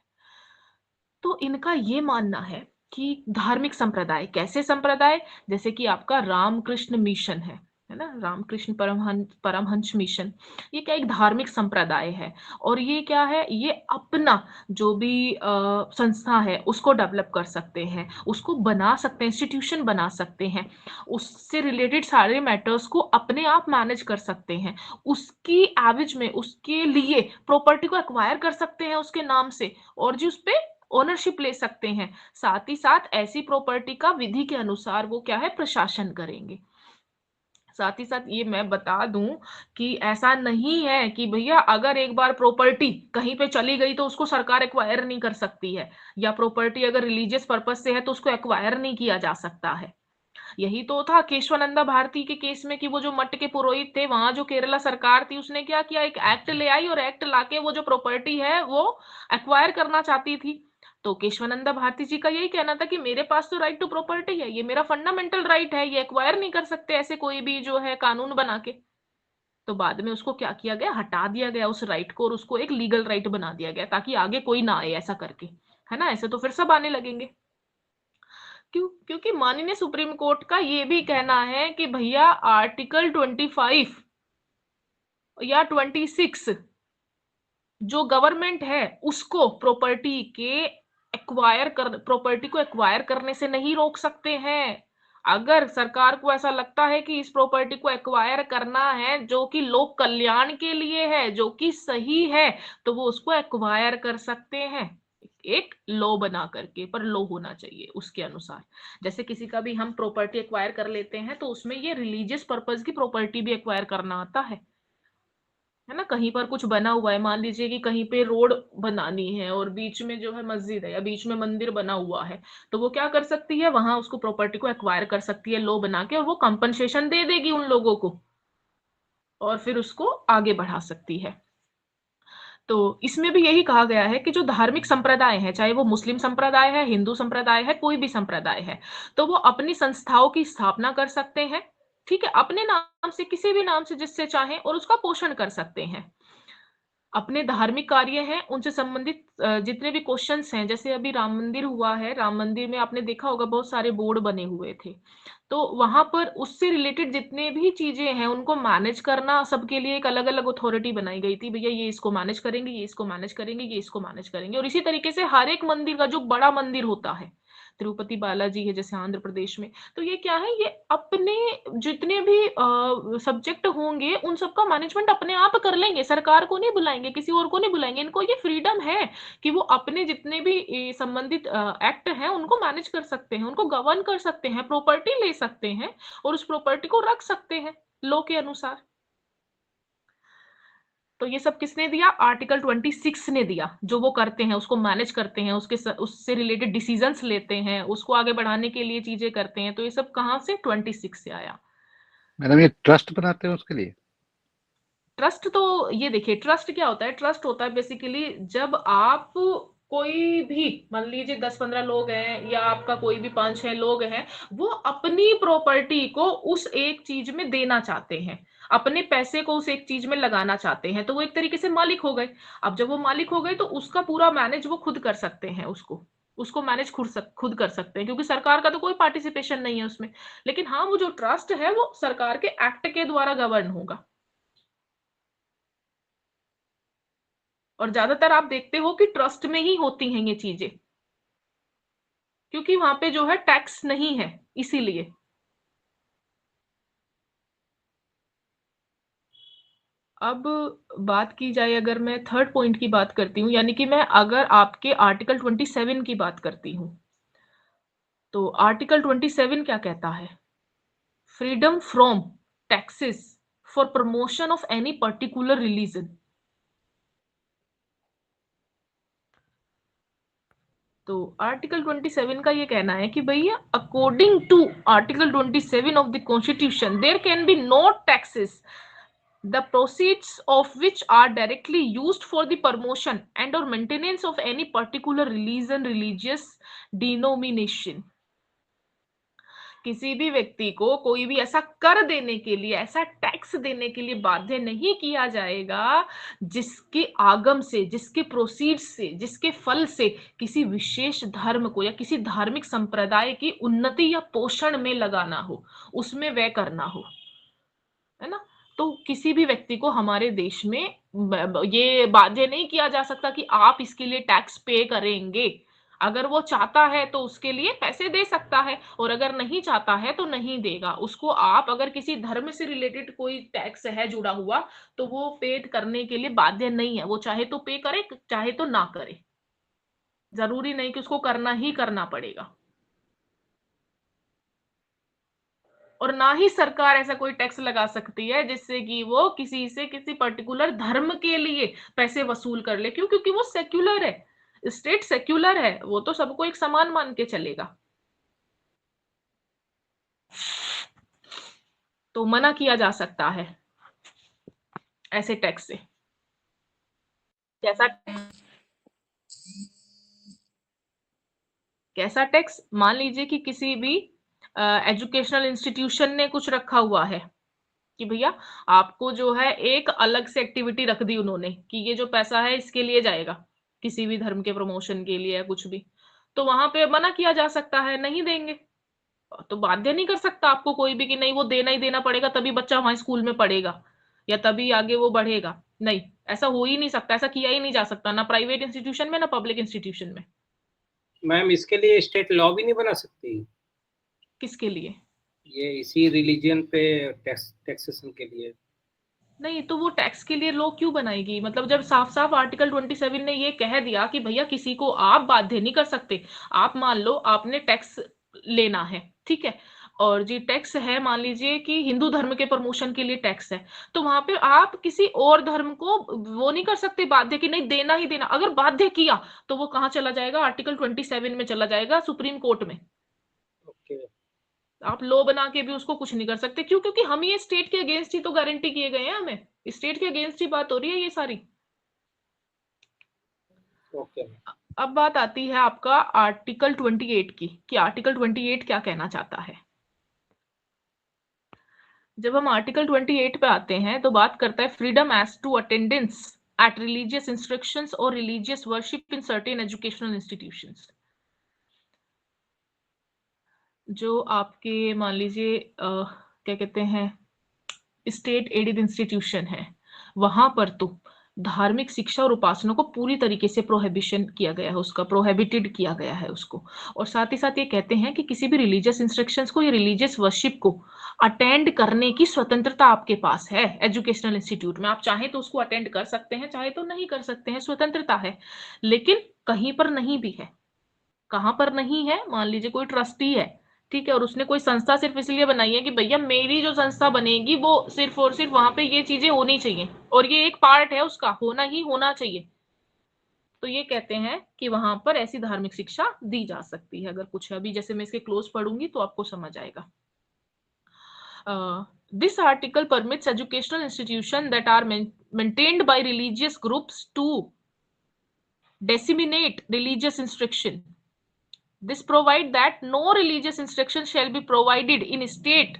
S1: तो इनका ये मानना है कि धार्मिक संप्रदाय, कैसे संप्रदाय, जैसे कि आपका रामकृष्ण मिशन है है ना, रामकृष्ण परमहंस मिशन, ये क्या एक धार्मिक संप्रदाय है और ये क्या है, ये अपना जो भी संस्था है उसको डेवलप कर सकते हैं, उसको बना सकते हैं, इंस्टीट्यूशन बना सकते हैं, उससे रिलेटेड सारे मैटर्स को अपने आप मैनेज कर सकते हैं, उसकी एवज में उसके लिए प्रॉपर्टी को एक्वायर कर सकते हैं उसके नाम से और जी उस पे ओनरशिप ले सकते हैं। साथ ही साथ ऐसी प्रॉपर्टी का विधि के अनुसार वो क्या है, प्रशासन करेंगे। साथ ही साथ ये मैं बता दूं कि ऐसा नहीं है कि भैया अगर एक बार प्रॉपर्टी कहीं पे चली गई तो उसको सरकार एक्वायर नहीं कर सकती है, या प्रॉपर्टी अगर रिलीजियस पर्पस से है तो उसको एक्वायर नहीं किया जा सकता है। यही तो था केशवानंदा भारती के केस में कि वो जो मठ के पुरोहित थे, वहां जो केरला सरकार थी उसने क्या किया, एक एक्ट ले आई और एक्ट लाके वो जो प्रॉपर्टी है वो एक्वायर करना चाहती थी। तो केशवानंदा भारती जी का यही कहना था कि मेरे पास तो राइट टू प्रॉपर्टी है, ये मेरा फंडामेंटल राइट है, ये एक्वायर नहीं कर सकते ऐसे कोई भी जो है कानून बना के। तो बाद में उसको क्या किया गया, हटा दिया गया उस राइट को और उसको एक लीगल राइट बना दिया गया ताकि आगे कोई ना आए ऐसा करके, है ना, ऐसे तो फिर सब आने लगेंगे। क्योंकि माननीय सुप्रीम कोर्ट का ये भी कहना है कि भैया आर्टिकल 25 या 26 जो गवर्नमेंट है उसको प्रॉपर्टी को एक्वायर करने से नहीं रोक सकते हैं। अगर सरकार को ऐसा लगता है कि इस प्रॉपर्टी को एक्वायर करना है जो कि लोक कल्याण के लिए है, जो कि सही है, तो वो उसको एक्वायर कर सकते हैं एक लॉ बना करके, पर लॉ होना चाहिए उसके अनुसार। जैसे किसी का भी हम प्रॉपर्टी एक्वायर कर लेते हैं तो उसमें ये रिलीजियस पर्पस की प्रॉपर्टी भी एक्वायर करना आता है ना। कहीं पर कुछ बना हुआ है, मान लीजिए कि कहीं पे रोड बनानी है और बीच में जो है मस्जिद है या बीच में मंदिर बना हुआ है, तो वो क्या कर सकती है, वहां उसको प्रॉपर्टी को एक्वायर कर सकती है लॉ बना के और वो कंपनसेशन दे देगी उन लोगों को और फिर उसको आगे बढ़ा सकती है। तो इसमें भी यही कहा गया है कि जो धार्मिक संप्रदाय है, चाहे वो मुस्लिम संप्रदाय है, हिंदू संप्रदाय है, कोई भी संप्रदाय है, तो वो अपनी संस्थाओं की स्थापना कर सकते हैं, ठीक है, अपने नाम से, किसी भी नाम से जिससे चाहें, और उसका पोषण कर सकते हैं। अपने धार्मिक कार्य हैं उनसे संबंधित जितने भी क्वेश्चंस हैं, जैसे अभी राम मंदिर हुआ है, राम मंदिर में आपने देखा होगा बहुत सारे बोर्ड बने हुए थे, तो वहां पर उससे रिलेटेड जितने भी चीजें हैं उनको मैनेज करना, सबके लिए एक अलग अलग अथॉरिटी बनाई गई थी, भैया ये इसको मैनेज करेंगे, ये इसको मैनेज करेंगे, ये इसको मैनेज करेंगे। और इसी तरीके से हर एक मंदिर का जो बड़ा मंदिर होता है, तिरुपति बालाजी है जैसे आंध्र प्रदेश में, तो ये क्या है, ये अपने जितने भी सब्जेक्ट होंगे उन सबका मैनेजमेंट अपने आप कर लेंगे, सरकार को नहीं बुलाएंगे, किसी और को नहीं बुलाएंगे, इनको ये फ्रीडम है कि वो अपने जितने भी संबंधित एक्ट हैं उनको मैनेज कर सकते हैं, उनको गवर्न कर सकते हैं, प्रॉपर्टी ले सकते हैं और उस प्रॉपर्टी को रख सकते हैं लॉ के अनुसार। तो ये सब किसने दिया, आर्टिकल 26 ने दिया। जो वो करते हैं उसको मैनेज करते हैं, उससे रिलेटेड डिसीजंस लेते हैं, उसको आगे बढ़ाने के लिए चीजें करते हैं, तो ये सब कहां से, 26 से आया।
S4: मैडम ये ट्रस्ट बनाते हैं उसके लिए?
S1: ट्रस्ट तो ये देखिए, ट्रस्ट क्या होता है, ट्रस्ट होता है बेसिकली जब आप कोई भी, मान लीजिए 10-15 लोग हैं या आपका कोई भी 5-6 लोग हैं, वो अपनी प्रॉपर्टी को उस एक चीज में देना चाहते हैं, अपने पैसे को उस एक चीज में लगाना चाहते हैं, तो वो एक तरीके से मालिक हो गए। अब जब वो मालिक हो गए तो उसका पूरा मैनेज वो खुद कर सकते हैं, उसको मैनेज खुद कर सकते हैं, क्योंकि सरकार का तो कोई पार्टिसिपेशन नहीं है उसमें। लेकिन हाँ, वो जो ट्रस्ट है वो सरकार के एक्ट के द्वारा गवर्न होगा। और ज्यादातर आप देखते हो कि ट्रस्ट में ही होती हैं ये चीजें, क्योंकि वहां पे जो है टैक्स नहीं है, इसीलिए। अब बात की जाए, अगर मैं थर्ड पॉइंट की बात करती हूँ, यानी कि मैं अगर आपके आर्टिकल 27 की बात करती हूँ, तो आर्टिकल 27 क्या कहता है, freedom from taxes for promotion of any particular religion. तो आर्टिकल 27 का ये कहना है कि भैया according to article 27 of the constitution there can be no taxes the proceeds of which are directly used for the promotion and or maintenance of any particular religion, religious denomination। किसी भी व्यक्ति को कोई भी ऐसा कर देने के लिए, ऐसा टैक्स देने के लिए बाध्य नहीं किया जाएगा जिसके आगम से, जिसके प्रोसीड से, जिसके फल से किसी विशेष धर्म को या किसी धार्मिक संप्रदाय की उन्नति या पोषण में लगाना हो, उसमें व्यय करना हो। है ना। तो किसी भी व्यक्ति को हमारे देश में ये बाध्य नहीं किया जा सकता कि आप इसके लिए टैक्स पे करेंगे। अगर वो चाहता है तो उसके लिए पैसे दे सकता है, और अगर नहीं चाहता है तो नहीं देगा उसको। आप अगर किसी धर्म से रिलेटेड कोई टैक्स है जुड़ा हुआ, तो वो पे करने के लिए बाध्य नहीं है। वो चाहे तो पे करे, चाहे तो ना करे, जरूरी नहीं कि उसको करना ही करना पड़ेगा। और ना ही सरकार ऐसा कोई टैक्स लगा सकती है जिससे कि वो किसी से किसी पर्टिकुलर धर्म के लिए पैसे वसूल कर ले। क्यों? क्योंकि वो सेक्युलर है, स्टेट सेक्युलर है, वो तो सबको एक समान मान के चलेगा। तो मना किया जा सकता है ऐसे टैक्स से। कैसा टैक्स? मान लीजिए कि किसी भी एजुकेशनल इंस्टीट्यूशन ने कुछ रखा हुआ है कि भैया आपको जो है एक अलग से एक्टिविटी रख दी उन्होंने कि ये जो पैसा है इसके लिए जाएगा, किसी भी धर्म के प्रमोशन के लिए या कुछ भी। तो वहां पे मना किया जा सकता है, नहीं देंगे। तो बाध्य नहीं कर सकता आपको कोई भी कि नहीं वो देना ही देना पड़ेगा, तभी बच्चा वहां स्कूल में पढ़ेगा या तभी आगे वो बढ़ेगा। नहीं, ऐसा हो ही नहीं सकता, ऐसा किया ही नहीं जा सकता, ना प्राइवेट इंस्टीट्यूशन में ना पब्लिक इंस्टीट्यूशन में।
S3: मैम इसके लिए स्टेट लॉ भी नहीं बना सकती?
S1: किसके लिए?
S3: ये इसी रिलीजन पे टैक्सेशन के लिए।
S1: नहीं, तो वो टैक्स के लिए लॉ क्यों बनाएगी? मतलब जब साफ साफ आर्टिकल 27 ने ये कह दिया कि भैया किसी को आप बाध्य नहीं कर सकते। आप मान लो आपने टैक्स लेना है, ठीक है, और जी टैक्स है, मान लीजिए कि हिंदू धर्म के प्रमोशन के लिए टैक्स है, तो वहां पे आप किसी और धर्म को वो नहीं कर सकते बाध्य कि नहीं देना ही देना। अगर बाध्य किया तो वो कहाँ चला जाएगा? आर्टिकल 27 में चला जाएगा, सुप्रीम कोर्ट में।
S3: ओके।
S1: आप लॉ बना के भी उसको कुछ नहीं कर सकते। क्यों? क्योंकि हम ये स्टेट के अगेंस्ट ही तो गारंटी किए गए हैं, हमें स्टेट के अगेंस्ट ही बात हो रही है ये सारी।
S3: ओके।
S1: अब बात आती है आपका आर्टिकल 28 की कि आर्टिकल 28 क्या कहना चाहता है। जब हम आर्टिकल 28 पे आते हैं तो बात करता है freedom as to attendance at religious instructions और religious worship in certain educational institutions. जो आपके मान लीजिए क्या कहते हैं स्टेट एडेड इंस्टीट्यूशन है, वहां पर तो धार्मिक शिक्षा और उपासना को पूरी तरीके से प्रोहिबिशन किया गया है, उसका प्रोहिबिटेड किया गया है उसको। और साथ ही साथ ये कहते हैं कि किसी भी रिलीजियस इंस्ट्रक्शंस को या रिलीजियस वर्शिप को अटेंड करने की स्वतंत्रता आपके पास है एजुकेशनल इंस्टीट्यूट में। आप चाहे तो उसको अटेंड कर सकते हैं, चाहे तो नहीं कर सकते हैं, स्वतंत्रता है। लेकिन कहीं पर नहीं भी है। कहां पर नहीं है? मान लीजिए कोई ट्रस्टी है, ठीक है, और उसने कोई संस्था सिर्फ इसलिए बनाई है कि भैया मेरी जो संस्था बनेगी वो सिर्फ और सिर्फ वहां पे ये चीजें होनी चाहिए और ये एक पार्ट है उसका, होना ही होना चाहिए। तो ये कहते हैं कि वहां पर ऐसी धार्मिक शिक्षा दी जा सकती है। अगर कुछ अभी जैसे मैं इसके क्लोज पढ़ूंगी तो आपको समझ आएगा। This article permits educational institutions that are maintained by religious groups to disseminate religious instruction. This provide that no religious instruction shall be provided in state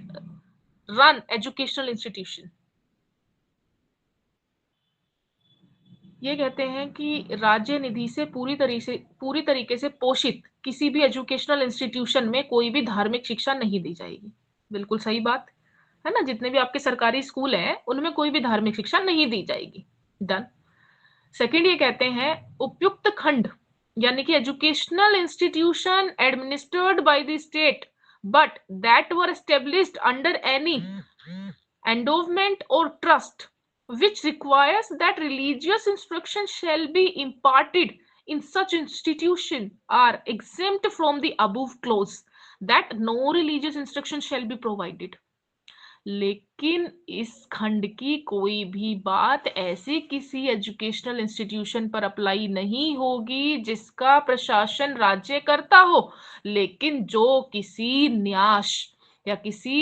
S1: run educational institution. ये कहते हैं कि राज्य निधि से पूरी तरीके से पोषित किसी भी एजुकेशनल इंस्टीट्यूशन में कोई भी धार्मिक शिक्षा नहीं दी जाएगी। बिल्कुल सही बात है ना। जितने भी आपके सरकारी स्कूल हैं उनमें कोई भी धार्मिक शिक्षा नहीं दी जाएगी। डन। सेकंड ये कहते हैं उपयुक्त खंड यानी कि educational institution administered by the state but that were established under any endowment और trust which requires that religious instruction shall be imparted in such institution are exempt from the above clause that no religious instruction shall be provided. लेकिन इस खंड की कोई भी बात ऐसी किसी एजुकेशनल इंस्टीट्यूशन पर अप्लाई नहीं होगी जिसका प्रशासन राज्य करता हो, लेकिन जो किसी न्यास या किसी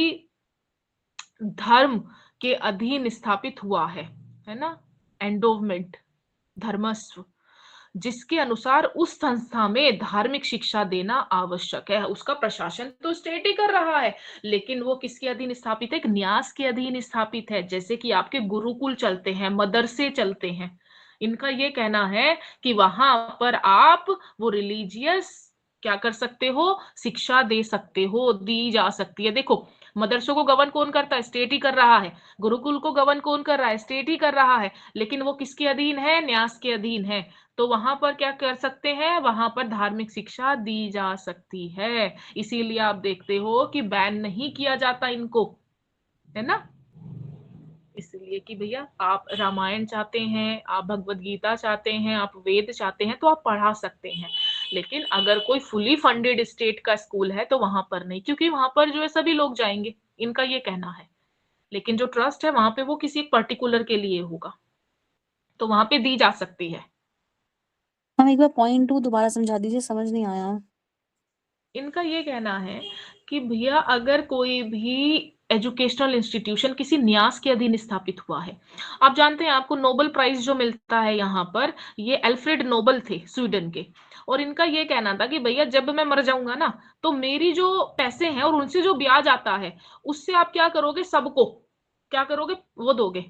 S1: धर्म के अधीन स्थापित हुआ है ना, एंडोवमेंट, धर्मस्व, जिसके अनुसार उस संस्था में धार्मिक शिक्षा देना आवश्यक है। उसका प्रशासन तो स्टेट ही कर रहा है, लेकिन वो किसके अधीन स्थापित है? एक न्यास के अधीन स्थापित है। जैसे कि आपके गुरुकुल चलते हैं, मदरसे चलते हैं, इनका ये कहना है कि वहां पर आप वो रिलीजियस क्या कर सकते हो, शिक्षा दे सकते हो, दी जा सकती है। देखो मदरसों को गवर्न कौन करता है, स्टेट ही कर रहा है। गुरुकुल को गवर्न कौन कर रहा है, स्टेट ही कर रहा है। लेकिन वो किसके अधीन है, न्यास के अधीन है। तो वहां पर क्या कर सकते हैं, वहां पर धार्मिक शिक्षा दी जा सकती है। इसीलिए आप देखते हो कि बैन नहीं किया जाता इनको, है ना। इसलिए कि भैया आप रामायण चाहते हैं, आप भगवत गीता चाहते हैं, आप वेद चाहते हैं तो आप पढ़ा सकते हैं। लेकिन अगर कोई फुली फंडेड स्टेट का स्कूल है तो वहां पर नहीं, क्योंकि वहां पर जो है सभी लोग जाएंगे, इनका ये कहना है। लेकिन जो ट्रस्ट है वहां पे वो किसी एक पर्टिकुलर के लिए होगा, तो वहां पे दी जा सकती है।
S2: हम एक बार पॉइंट 2 दोबारा समझा दीजिए, समझ नहीं आया।
S1: इनका ये कहना है कि भैया अगर कोई भी एजुकेशनल इंस्टीट्यूशन किसी न्यास के अधीन स्थापित हुआ है, आप जानते हैं आपको नोबेल प्राइज जो मिलता है यहाँ पर, ये अल्फ्रेड नोबेल थे स्वीडन के। और इनका ये कहना था कि भैया जब मैं मर जाऊंगा ना, तो मेरी जो पैसे हैं और उनसे जो ब्याज आता है, उससे आप क्या करोगे, सबको क्या करोगे, वो दोगे,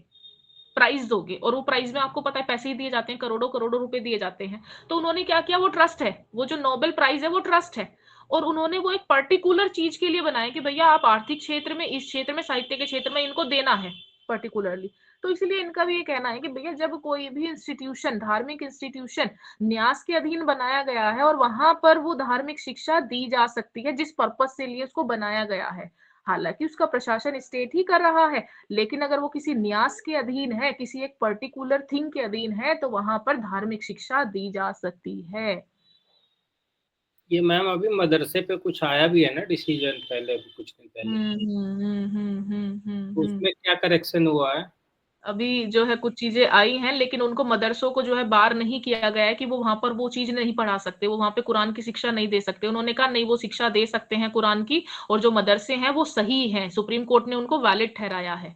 S1: प्राइज दोगे। और वो प्राइज में आपको पता है पैसे ही दिए जाते हैं, करोड़ों करोड़ों रुपए दिए जाते हैं। तो उन्होंने क्या किया, वो ट्रस्ट है, वो जो नोबेल प्राइज है वो ट्रस्ट है। और उन्होंने वो एक पर्टिकुलर चीज के लिए बनाया कि भैया आप आर्थिक क्षेत्र में, इस क्षेत्र में, साहित्य के क्षेत्र में इनको देना है पर्टिकुलरली। तो इसलिए इनका भी ये कहना है कि भैया जब कोई भी इंस्टीट्यूशन, धार्मिक इंस्टीट्यूशन न्यास के अधीन बनाया गया है और वहां पर वो धार्मिक शिक्षा दी जा सकती है जिस पर्पज से लिए उसको बनाया गया है, हालांकि उसका प्रशासन स्टेट ही कर रहा है, लेकिन अगर वो किसी न्यास के अधीन है, किसी एक पर्टिकुलर थिंग के अधीन है, तो वहां पर धार्मिक शिक्षा दी जा सकती है।
S3: ये मैम अभी मदरसे पे कुछ आया भी है ना डिसीजन, पहले कुछ दिन पहले, तो उसमें क्या करेक्शन हुआ है?
S1: अभी जो है कुछ चीजें आई हैं, लेकिन उनको मदरसों को जो है बार नहीं किया गया है कि वो वहां पर वो चीज नहीं पढ़ा सकते, वो वहां पे कुरान की शिक्षा नहीं दे सकते। उन्होंने कहा नहीं, वो शिक्षा दे सकते हैं कुरान की, और जो मदरसे हैं वो सही हैं, सुप्रीम कोर्ट ने उनको वैलिड ठहराया है।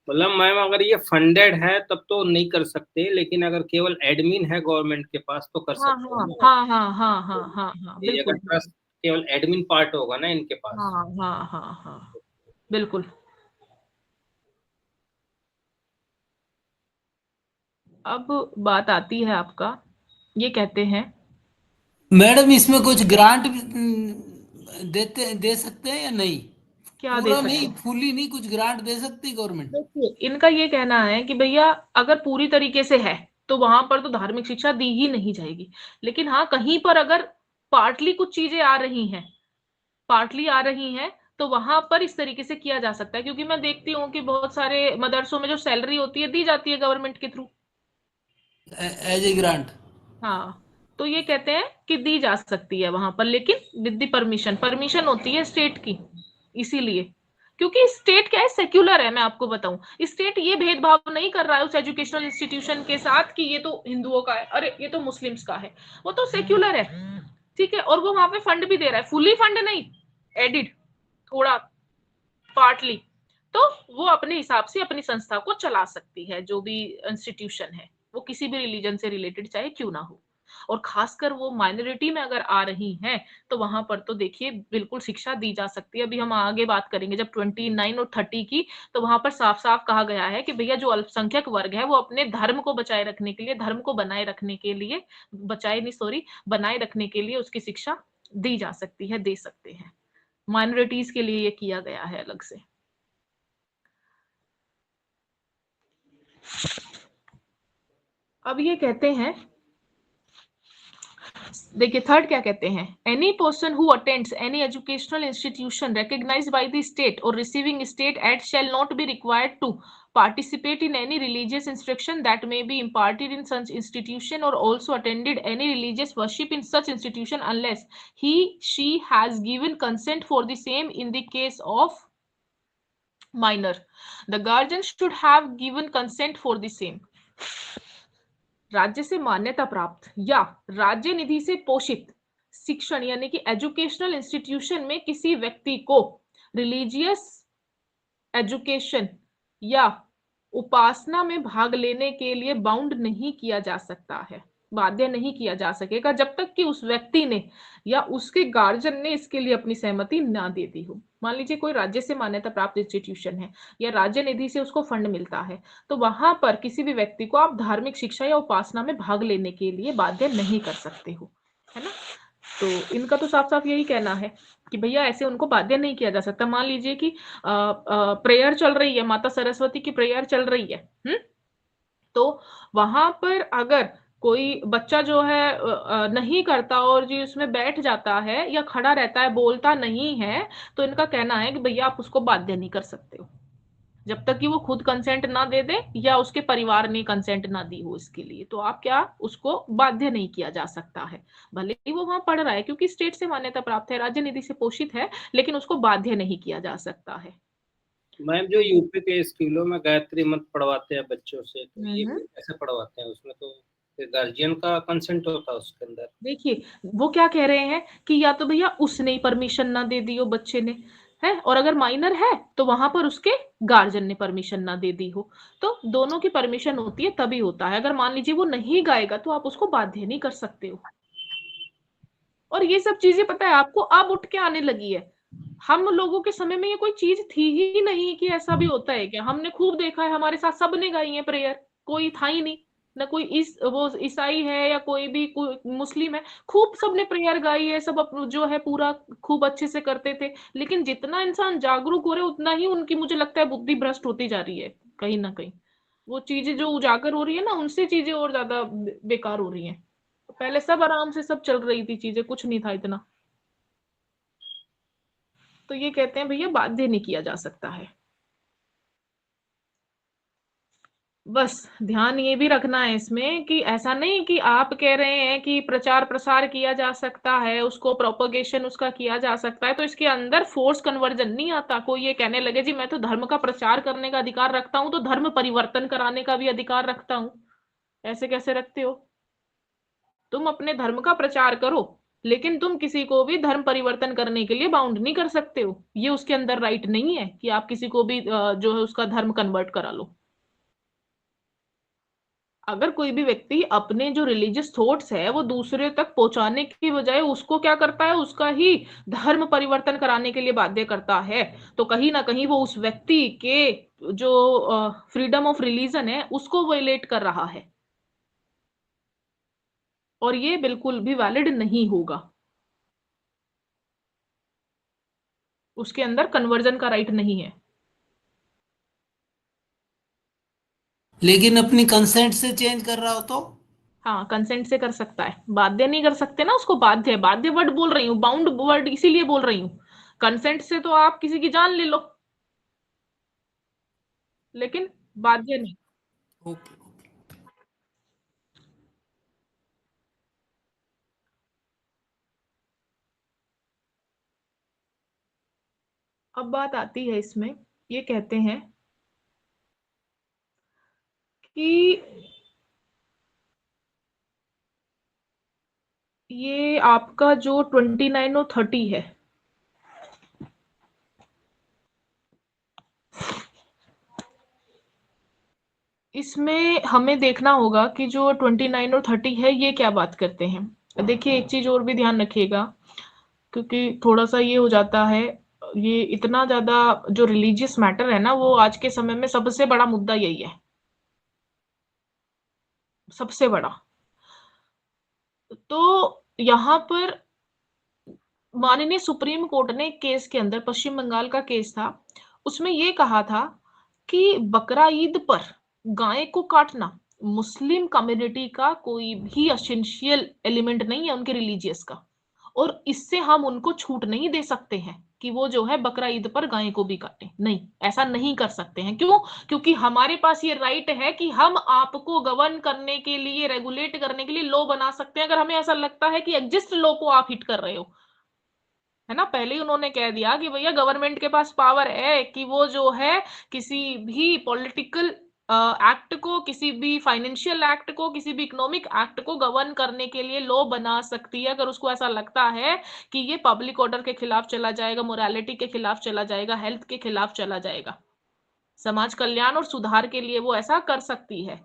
S3: मतलब मैम अगर ये फंडेड है तब तो नहीं कर सकते, लेकिन अगर केवल एडमिन है गवर्नमेंट के पास तो कर
S1: हाँ
S3: सकते
S1: हाँ
S3: हैं।
S1: हाँ हाँ हाँ हाँ हाँ हाँ,
S3: ये अगर
S1: बिल्कुल।
S3: ट्रस्ट केवल एडमिन पार्ट होगा ना इनके पास।
S1: हाँ हाँ हाँ हाँ, बिल्कुल। अब बात आती है आपका, ये कहते हैं,
S5: मैडम इसमें कुछ ग्रांट दे सकते हैं या नहीं?
S1: क्या दे
S5: पूरा
S1: सकते
S5: नहीं,
S1: हैं।
S5: फुली नहीं, कुछ ग्रांट दे सकती गवर्नमेंट?
S1: देखिए इनका ये कहना है कि भैया अगर पूरी तरीके से है तो वहां पर तो धार्मिक शिक्षा दी ही नहीं जाएगी। लेकिन हाँ, कहीं पर अगर पार्टली कुछ चीजें आ रही हैं, पार्टली आ रही हैं, तो वहां पर इस तरीके से किया जा सकता है। क्योंकि मैं देखती हूँ कि बहुत सारे मदरसों में जो सैलरी होती है दी जाती है गवर्नमेंट के थ्रू।
S5: As a grant?
S1: हाँ, तो ये कहते हैं कि दी जा सकती है वहां पर, लेकिन विद द परमिशन, परमिशन होती है स्टेट की। इसीलिए क्योंकि स्टेट क्या है, सेक्युलर है। मैं आपको बताऊं, स्टेट ये भेदभाव नहीं कर रहा है उस एजुकेशनल इंस्टीट्यूशन के साथ कि ये तो हिंदुओं का है, अरे ये तो मुस्लिम्स का है। वो तो सेक्युलर है, ठीक है। और वो वहां पे फंड भी दे रहा है, फुली फंड नहीं, एडिड, थोड़ा पार्टली। तो वो अपने हिसाब से अपनी संस्था को चला सकती है, जो भी इंस्टीट्यूशन है, वो किसी भी रिलीजन से रिलेटेड चाहे क्यों ना हो। और खासकर वो माइनॉरिटी में अगर आ रही हैं, तो वहां पर तो देखिए बिल्कुल शिक्षा दी जा सकती है। अभी हम आगे बात करेंगे जब 29 और 30 की, तो वहां पर साफ साफ कहा गया है कि भैया जो अल्पसंख्यक वर्ग है वो अपने धर्म को बचाए रखने के लिए, धर्म को बनाए रखने के लिए, बचाए नहीं सॉरी, बनाए रखने के लिए उसकी शिक्षा दी जा सकती है, दे सकते हैं। माइनॉरिटीज के लिए ये किया गया है अलग से। अब ये कहते हैं, देखिए थर्ड क्या कहते हैं, any person who attends any educational institution recognized by the state or receiving state aid shall not be required to participate in any religious instruction that may be imparted in such institution or also attended any religious worship in such institution unless she has given consent for the same in the case of minor. The guardian should have given consent for the same. राज्य से मान्यता प्राप्त या राज्य निधि से पोषित शिक्षण यानी कि एजुकेशनल इंस्टीट्यूशन में किसी व्यक्ति को रिलीजियस एजुकेशन या उपासना में भाग लेने के लिए बाउंड नहीं किया जा सकता है, बाध्य नहीं किया जा सकेगा, जब तक कि उस व्यक्ति ने या उसके गार्जियन ने इसके लिए अपनी सहमति ना दे दी हो। मान लीजिए कोई राज्य से मान्यता प्राप्त इंस्टीट्यूशन है या राज्य निधि से उसको फंड मिलता है, तो वहां पर किसी भी व्यक्ति को आप धार्मिक शिक्षा या उपासना में भाग लेने के लिए बाध्य नहीं कर सकते हो, है ना। तो इनका तो साफ साफ यही कहना है कि भैया ऐसे उनको बाध्य नहीं किया जा सकता। मान लीजिए कि प्रेयर चल रही है, माता सरस्वती की प्रेयर चल रही है, तो वहां पर अगर कोई बच्चा जो है नहीं करता और जी उसमें बैठ जाता है या खड़ा रहता है, बोलता नहीं है, तो इनका कहना है कि भैया आप उसको बाध्य नहीं कर सकते हो जब तक कि वो खुद कंसेंट ना दे दे या उसके परिवार ने कंसेंट ना दी हो इसके लिए। तो आप क्या, उसको बाध्य नहीं किया जा सकता है, भले ही वो वहां पढ़ रहा है क्योंकि स्टेट से मान्यता प्राप्त है, राज्य निधि से पोषित है, लेकिन उसको बाध्य नहीं किया जा सकता है।
S3: मैम जो यूपी के स्कूलों में गायत्री मंत्र पढ़वाते हैं बच्चों से, तो ये कैसे पढ़वाते हैं? उसमें तो गार्जियन का कंसेंट होता है उसके अंदर।
S1: देखिए वो क्या कह रहे हैं कि या तो भैया उसने ही परमिशन ना दे दी हो बच्चे ने, है, और अगर माइनर है तो वहां पर उसके गार्जियन ने परमिशन ना दे दी हो, तो दोनों की परमिशन होती है तभी होता है। अगर मान लीजिए वो नहीं गाएगा तो आप उसको बाध्य नहीं कर सकते हो। और ये सब चीजें पता है आपको अब उठ के आने लगी है, हम लोगों के समय में ये कोई चीज थी ही नहीं कि ऐसा भी होता है क्या। हमने खूब देखा है, हमारे साथ सबने गाई है प्रेयर, कोई था ही नहीं, ना कोई वो ईसाई है या कोई भी मुस्लिम है, खूब सबने प्रेयर गाई है, सब जो है पूरा खूब अच्छे से करते थे। लेकिन जितना इंसान जागरूक हो रहे उतना ही उनकी मुझे लगता है बुद्धि भ्रष्ट होती जा रही है कहीं ना कहीं। वो चीजें जो उजागर हो रही है ना, उनसे चीजें और ज्यादा बेकार हो रही हैं। पहले सब आराम से सब चल रही थी चीजें, कुछ नहीं था इतना। तो ये कहते हैं भैया बाध्य नहीं किया जा सकता है। बस ध्यान ये भी रखना है इसमें कि ऐसा नहीं कि आप कह रहे हैं कि प्रचार प्रसार किया जा सकता है, उसको प्रोपोगेशन उसका किया जा सकता है, तो इसके अंदर फोर्स कन्वर्जन नहीं आता। कोई ये कहने लगे जी मैं तो धर्म का प्रचार करने का अधिकार रखता हूं तो धर्म परिवर्तन कराने का भी अधिकार रखता हूं, ऐसे कैसे रखते हो? तुम अपने धर्म का प्रचार करो, लेकिन तुम किसी को भी धर्म परिवर्तन करने के लिए बाउंड नहीं कर सकते हो। ये उसके अंदर राइट नहीं है कि आप किसी को भी जो है उसका धर्म कन्वर्ट करा लो। अगर कोई भी व्यक्ति अपने जो रिलीजियस थॉट्स है वो दूसरे तक पहुंचाने की बजाय उसको क्या करता है, उसका ही धर्म परिवर्तन कराने के लिए बाध्य करता है, तो कहीं ना कहीं वो उस व्यक्ति के जो फ्रीडम ऑफ रिलीजन है उसको वायलेट कर रहा है, और ये बिल्कुल भी वैलिड नहीं होगा। उसके अंदर कन्वर्जन का राइट नहीं है।
S5: लेकिन अपनी कंसेंट से चेंज कर रहा हो तो?
S1: हाँ कंसेंट से कर सकता है, बाध्य नहीं कर सकते ना उसको। बाध्य है, बाध्य वर्ड बोल रही हूँ, बाउंड वर्ड इसीलिए बोल रही हूँ। कंसेंट से तो आप किसी की जान ले लो, लेकिन बाध्य नहीं।
S5: ओके।
S1: अब बात आती है इसमें, ये कहते हैं कि ये आपका जो 29 और 30 है, इसमें हमें देखना होगा कि जो 29 और 30 है ये क्या बात करते हैं। देखिए एक चीज और भी ध्यान रखिएगा, क्योंकि थोड़ा सा ये हो जाता है, ये इतना ज्यादा जो रिलीजियस मैटर है ना, वो आज के समय में सबसे बड़ा मुद्दा यही है, सबसे बड़ा। तो यहाँ पर माननीय सुप्रीम कोर्ट ने केस के अंदर, पश्चिम बंगाल का केस था, उसमें ये कहा था कि बकरा ईद पर गाय को काटना मुस्लिम कम्युनिटी का कोई भी एसेंशियल एलिमेंट नहीं है उनके रिलीजियस का, और इससे हम उनको छूट नहीं दे सकते हैं कि वो जो है बकरा ईद पर गाय को भी काटे। नहीं, ऐसा नहीं कर सकते हैं। क्यों? क्योंकि हमारे पास ये राइट है कि हम आपको गवर्न करने के लिए, रेगुलेट करने के लिए लॉ बना सकते हैं, अगर हमें ऐसा लगता है कि एग्जिस्ट लॉ को आप हिट कर रहे हो, है ना। पहले ही उन्होंने कह दिया कि भैया गवर्नमेंट के पास पावर है कि वो जो है किसी भी पॉलिटिकल एक्ट को, किसी भी फाइनेंशियल एक्ट को, किसी भी इकोनॉमिक एक्ट को गवर्न करने के लिए लॉ बना सकती है, अगर उसको ऐसा लगता है कि ये पब्लिक ऑर्डर के खिलाफ चला जाएगा, मोरालिटी के खिलाफ चला जाएगा, हेल्थ के खिलाफ चला जाएगा, समाज कल्याण और सुधार के लिए वो ऐसा कर सकती है।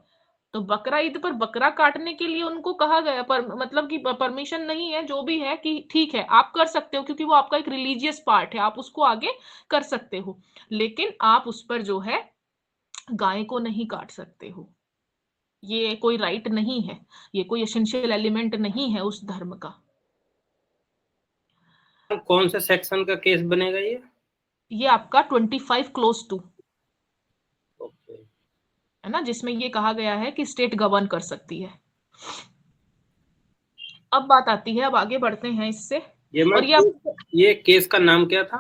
S1: तो बकरा ईद पर बकरा काटने के लिए उनको कहा गया, पर मतलब कि परमिशन नहीं है, जो भी है कि ठीक है आप कर सकते हो, क्योंकि वो आपका एक रिलीजियस पार्ट है, आप उसको आगे कर सकते हो, लेकिन आप उस पर जो है गाय को नहीं काट सकते हो। ये कोई राइट नहीं है, ये कोई एसेंशियल एलिमेंट नहीं है उस धर्म का।
S3: कौन से सेक्शन का केस बनेगा
S1: ये आपका 25 क्लोज टू
S3: ओके
S1: है ना, जिसमें ये कहा गया है कि स्टेट गवर्न कर सकती है। अब बात आती है, अब आगे बढ़ते हैं इससे। और
S3: ये केस का नाम क्या था?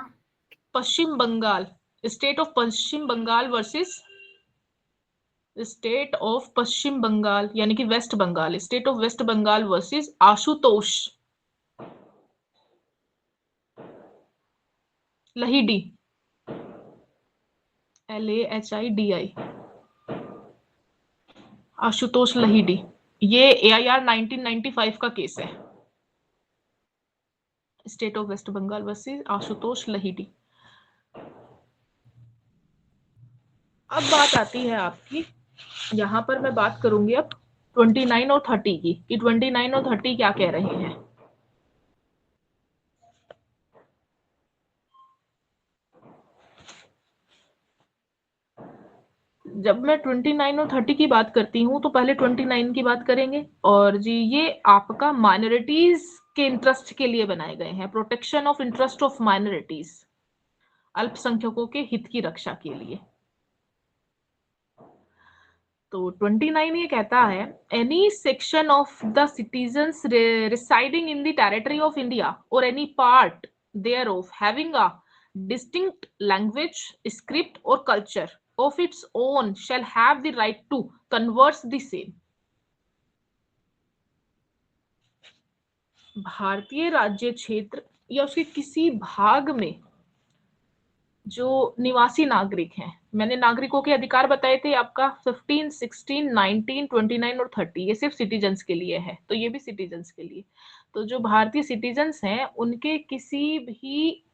S1: Paschim Bangal, state of Paschim Bangal versus state of Paschim Bangal, यानी कि West Bengal, state of West Bengal versus Ashutosh Lahidi, LAHIDI, Ashutosh Lahidi. ये AIR 1995 का केस है, state of West Bengal versus Ashutosh Lahidi. अब बात आती है आपकी, यहां पर मैं बात करूंगी अब 29 और 30 की, कि 29 और 30 क्या कह रहे हैं। जब मैं 29 और 30 की बात करती हूँ तो पहले 29 की बात करेंगे। और जी ये आपका माइनॉरिटीज के इंटरेस्ट के लिए बनाए गए हैं, protection of interest of minorities, अल्पसंख्यकों के हित की रक्षा के लिए। तो 29 ये कहता है, any section of the citizens residing in the territory of India और any part thereof having a distinct language, script और culture of its own shall have the right to converse the same। भारतीय राज्य क्षेत्र या उसके किसी भाग में जो निवासी नागरिक हैं, मैंने नागरिकों के अधिकार बताए थे आपका 15, 16, 19, 29 और 30, ये सिर्फ सिटीजन्स के लिए है, तो ये भी सिटीजन्स के लिए। तो जो भारतीय सिटीजन्स हैं उनके किसी भी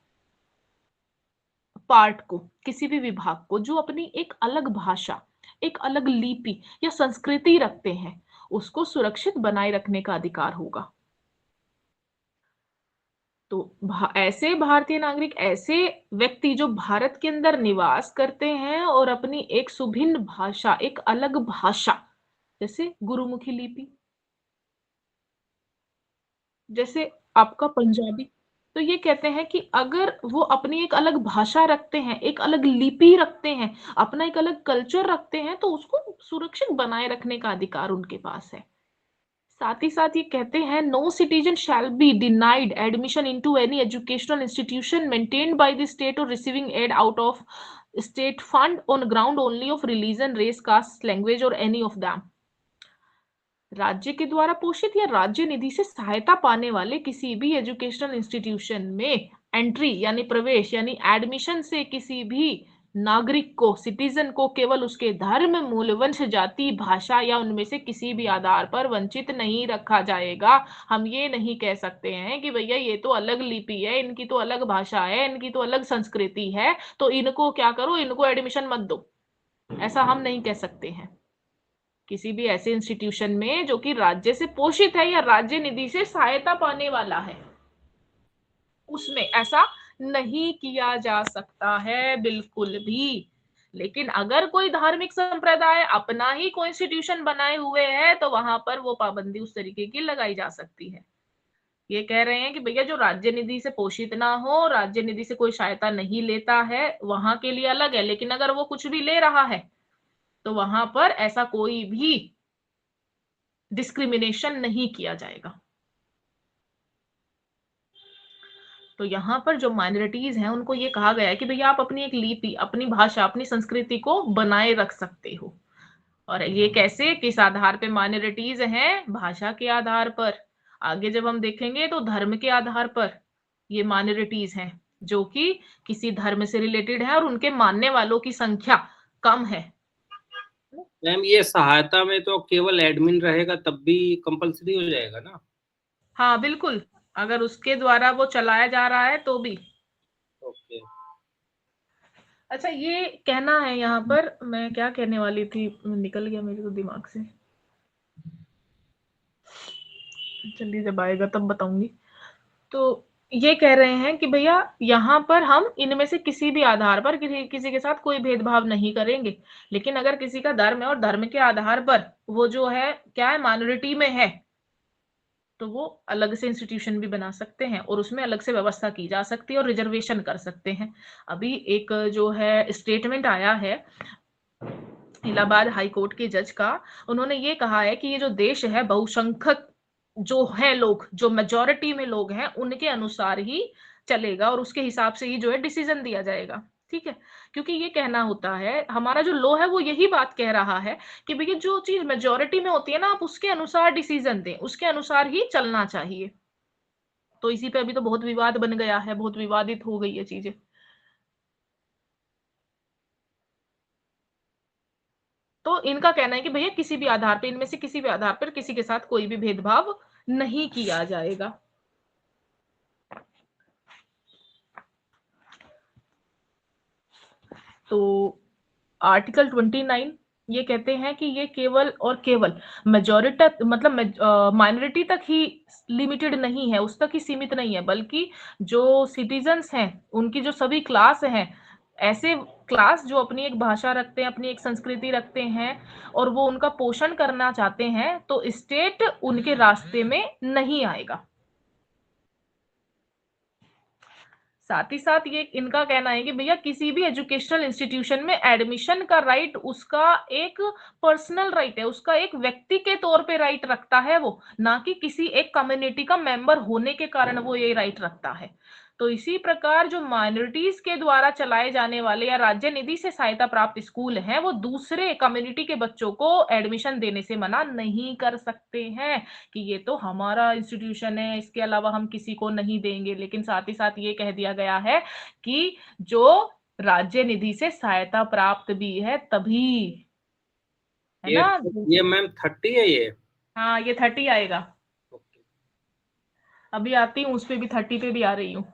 S1: पार्ट को, किसी भी विभाग को जो अपनी एक अलग भाषा, एक अलग लिपि या संस्कृति रखते हैं, उसको सुरक्षित बनाए रखने का अधिकार होगा। तो ऐसे भारतीय नागरिक, ऐसे व्यक्ति जो भारत के अंदर निवास करते हैं और अपनी एक सुभिन्न भाषा, एक अलग भाषा, जैसे गुरुमुखी लिपि, जैसे आपका पंजाबी, तो ये कहते हैं कि अगर वो अपनी एक अलग भाषा रखते हैं, एक अलग लिपि रखते हैं, अपना एक अलग कल्चर रखते हैं, तो उसको सुरक्षित बनाए रखने का अधिकार उनके पास है। साथ ही साथ ये कहते हैं, no citizen shall be denied admission into any educational institution maintained by the state और receiving aid out of state fund on ground only of religion, race, caste, language और एनी ऑफ दैम। राज्य के द्वारा पोषित या राज्य निधि से सहायता पाने वाले किसी भी एजुकेशनल इंस्टीट्यूशन में एंट्री यानी प्रवेश यानी एडमिशन से किसी भी नागरिक को, सिटीजन को, केवल उसके धर्म, मूल, वंश, जाति, भाषा या उनमें से किसी भी आधार पर वंचित नहीं रखा जाएगा। हम ये नहीं कह सकते हैं कि भैया ये तो अलग लिपि है, इनकी तो अलग भाषा है, इनकी तो अलग संस्कृति है, तो इनको क्या करो, इनको एडमिशन मत दो। ऐसा हम नहीं कह सकते हैं। किसी भी ऐसे इंस्टीट्यूशन में जो कि राज्य से पोषित है या राज्य निधि से सहायता पाने वाला है, उसमें ऐसा नहीं किया जा सकता है बिल्कुल भी। लेकिन अगर कोई धार्मिक संप्रदाय अपना ही कोई इंस्टीट्यूशन बनाए हुए है तो वहां पर वो पाबंदी उस तरीके की लगाई जा सकती है। ये कह रहे हैं कि भैया जो राज्य निधि से पोषित ना हो, राज्य निधि से कोई सहायता नहीं लेता है, वहां के लिए अलग है। लेकिन अगर वो कुछ भी ले रहा है तो वहां पर ऐसा कोई भी डिस्क्रिमिनेशन नहीं किया जाएगा। तो यहाँ पर जो माइनॉरिटीज हैं उनको ये कहा गया है कि भैया आप अपनी एक लिपि, अपनी भाषा, अपनी संस्कृति को बनाए रख सकते हो। और ये कैसे, किस आधार पे माइनॉरिटीज हैं? भाषा के आधार पर। आगे जब हम देखेंगे तो धर्म के आधार पर ये माइनॉरिटीज हैं जो कि किसी धर्म से रिलेटेड है और उनके मानने वालों की संख्या कम है।
S3: मैम ये सहायता में तो केवल एडमिन रहेगा तब भी कंपलसरी हो जाएगा ना?
S1: हाँ बिल्कुल, अगर उसके द्वारा वो चलाया जा रहा है तो भी।
S3: ओके।
S1: अच्छा ये कहना है यहाँ पर, मैं क्या कहने वाली थी, निकल गया मेरे तो दिमाग से, चलिए जब आएगा तब बताऊंगी। तो ये कह रहे हैं कि भैया यहाँ पर हम इनमें से किसी भी आधार पर किसी के साथ कोई भेदभाव नहीं करेंगे। लेकिन अगर किसी का धर्म है और धर्म के आधार पर वो जो है क्या है, माइनॉरिटी में है, तो वो अलग से इंस्टीट्यूशन भी बना सकते हैं और उसमें अलग से व्यवस्था की जा सकती है और रिजर्वेशन कर सकते हैं। अभी एक जो है स्टेटमेंट आया है इलाहाबाद हाई कोर्ट के जज का, उन्होंने ये कहा है कि ये जो देश है बहुसंख्यक जो है लोग, जो मेजॉरिटी में लोग हैं, उनके अनुसार ही चलेगा और उसके हिसाब से ही जो है डिसीजन दिया जाएगा। ठीक है, क्योंकि ये कहना होता है, हमारा जो लॉ है वो यही बात कह रहा है कि भैया जो चीज मेजॉरिटी में होती है ना, आप उसके अनुसार डिसीजन दें, उसके अनुसार ही चलना चाहिए। तो इसी पे अभी तो बहुत विवाद बन गया है, बहुत विवादित हो गई है चीजें। तो इनका कहना है कि भैया किसी भी आधार पर, इनमें से किसी भी आधार पर किसी के साथ कोई भी भेदभाव नहीं किया जाएगा। तो आर्टिकल 29 ये कहते हैं कि ये केवल और केवल मेजॉरिटी मतलब माइनॉरिटी तक ही लिमिटेड नहीं है, उस तक ही सीमित नहीं है, बल्कि जो सिटीजन्स हैं उनकी जो सभी क्लास हैं, ऐसे क्लास जो अपनी एक भाषा रखते हैं, अपनी एक संस्कृति रखते हैं और वो उनका पोषण करना चाहते हैं, तो स्टेट उनके रास्ते में नहीं आएगा। साथ ही साथ ये इनका कहना है कि भैया किसी भी एजुकेशनल इंस्टीट्यूशन में एडमिशन का राइट उसका एक पर्सनल राइट है, उसका एक व्यक्ति के तौर पे राइट रखता है वो, ना कि किसी एक कम्युनिटी का मेंबर होने के कारण वो ये राइट रखता है। तो इसी प्रकार जो माइनॉरिटीज के द्वारा चलाए जाने वाले या राज्य निधि से सहायता प्राप्त स्कूल हैं, वो दूसरे कम्युनिटी के बच्चों को एडमिशन देने से मना नहीं कर सकते हैं कि ये तो हमारा इंस्टीट्यूशन है, इसके अलावा हम किसी को नहीं देंगे। लेकिन साथ ही साथ ये कह दिया गया है कि जो राज्य निधि से सहायता प्राप्त भी है तभी, है ना।
S3: ये मैम 30 है ये?
S1: हाँ, ये 30 आएगा। अभी आती हूँ, उस पे भी 30 पे भी आ रही हूँ।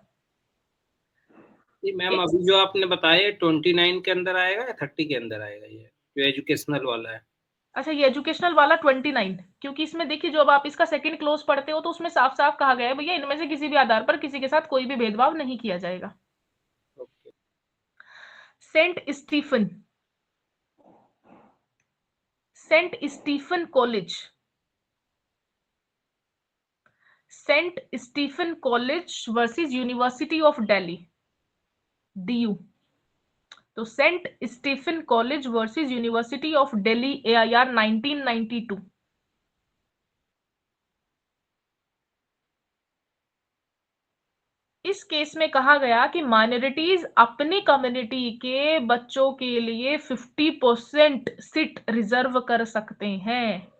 S3: मैम अभी जो आपने बताया 29 के अंदर आएगा या 30 के अंदर आएगा ये जो एजुकेशनल वाला है?
S1: अच्छा, ये एजुकेशनल वाला 29, क्योंकि इसमें देखिए जो अब आप इसका सेकंड क्लोज पढ़ते हो तो उसमें साफ साफ कहा गया है भैया इनमें से किसी भी आधार पर किसी के साथ कोई भी भेदभाव नहीं किया जाएगा। Saint Stephen College, Saint Stephen College versus University of Delhi, DU। तो Saint Stephen College versus University of Delhi AIR 1992। इस केस में कहा गया कि माइनॉरिटीज अपनी कम्युनिटी के बच्चों के लिए 50% सीट रिजर्व कर सकते हैं।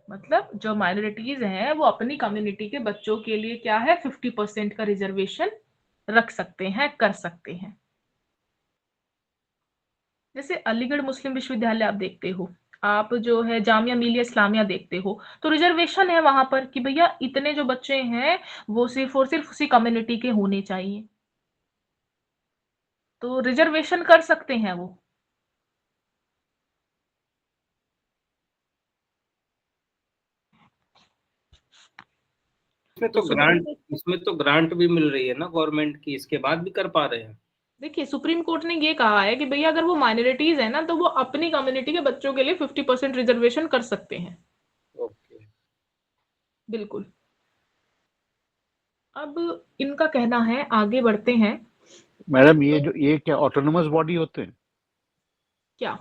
S1: मतलब जो माइनॉरिटीज हैं वो अपनी कम्युनिटी के बच्चों के लिए क्या है, 50% का रिजर्वेशन रख सकते हैं, कर सकते हैं। जैसे अलीगढ़ मुस्लिम विश्वविद्यालय आप देखते हो, आप जो है जामिया मिलिया इस्लामिया देखते हो, तो रिजर्वेशन है वहां पर कि भैया इतने जो बच्चे हैं वो सिर्फ और सिर्फ उसी कम्युनिटी के होने चाहिए, तो रिजर्वेशन कर सकते हैं वो।
S3: इसमें तो ग्रांट भी मिल रही है ना गवर्नमेंट की, इसके बाद भी कर पा रहे हैं।
S1: देखिए सुप्रीम कोर्ट ने ये कहा है कि भैया अगर वो माइनॉरिटीज है ना तो वो अपनी कम्युनिटी के बच्चों के लिए 50% रिजर्वेशन कर सकते हैं।
S3: ओके,
S1: बिल्कुल। अब इनका कहना है, आगे बढ़ते हैं।
S4: मैडम ये क्या ऑटोनोमस बॉडी होते हैं
S1: क्या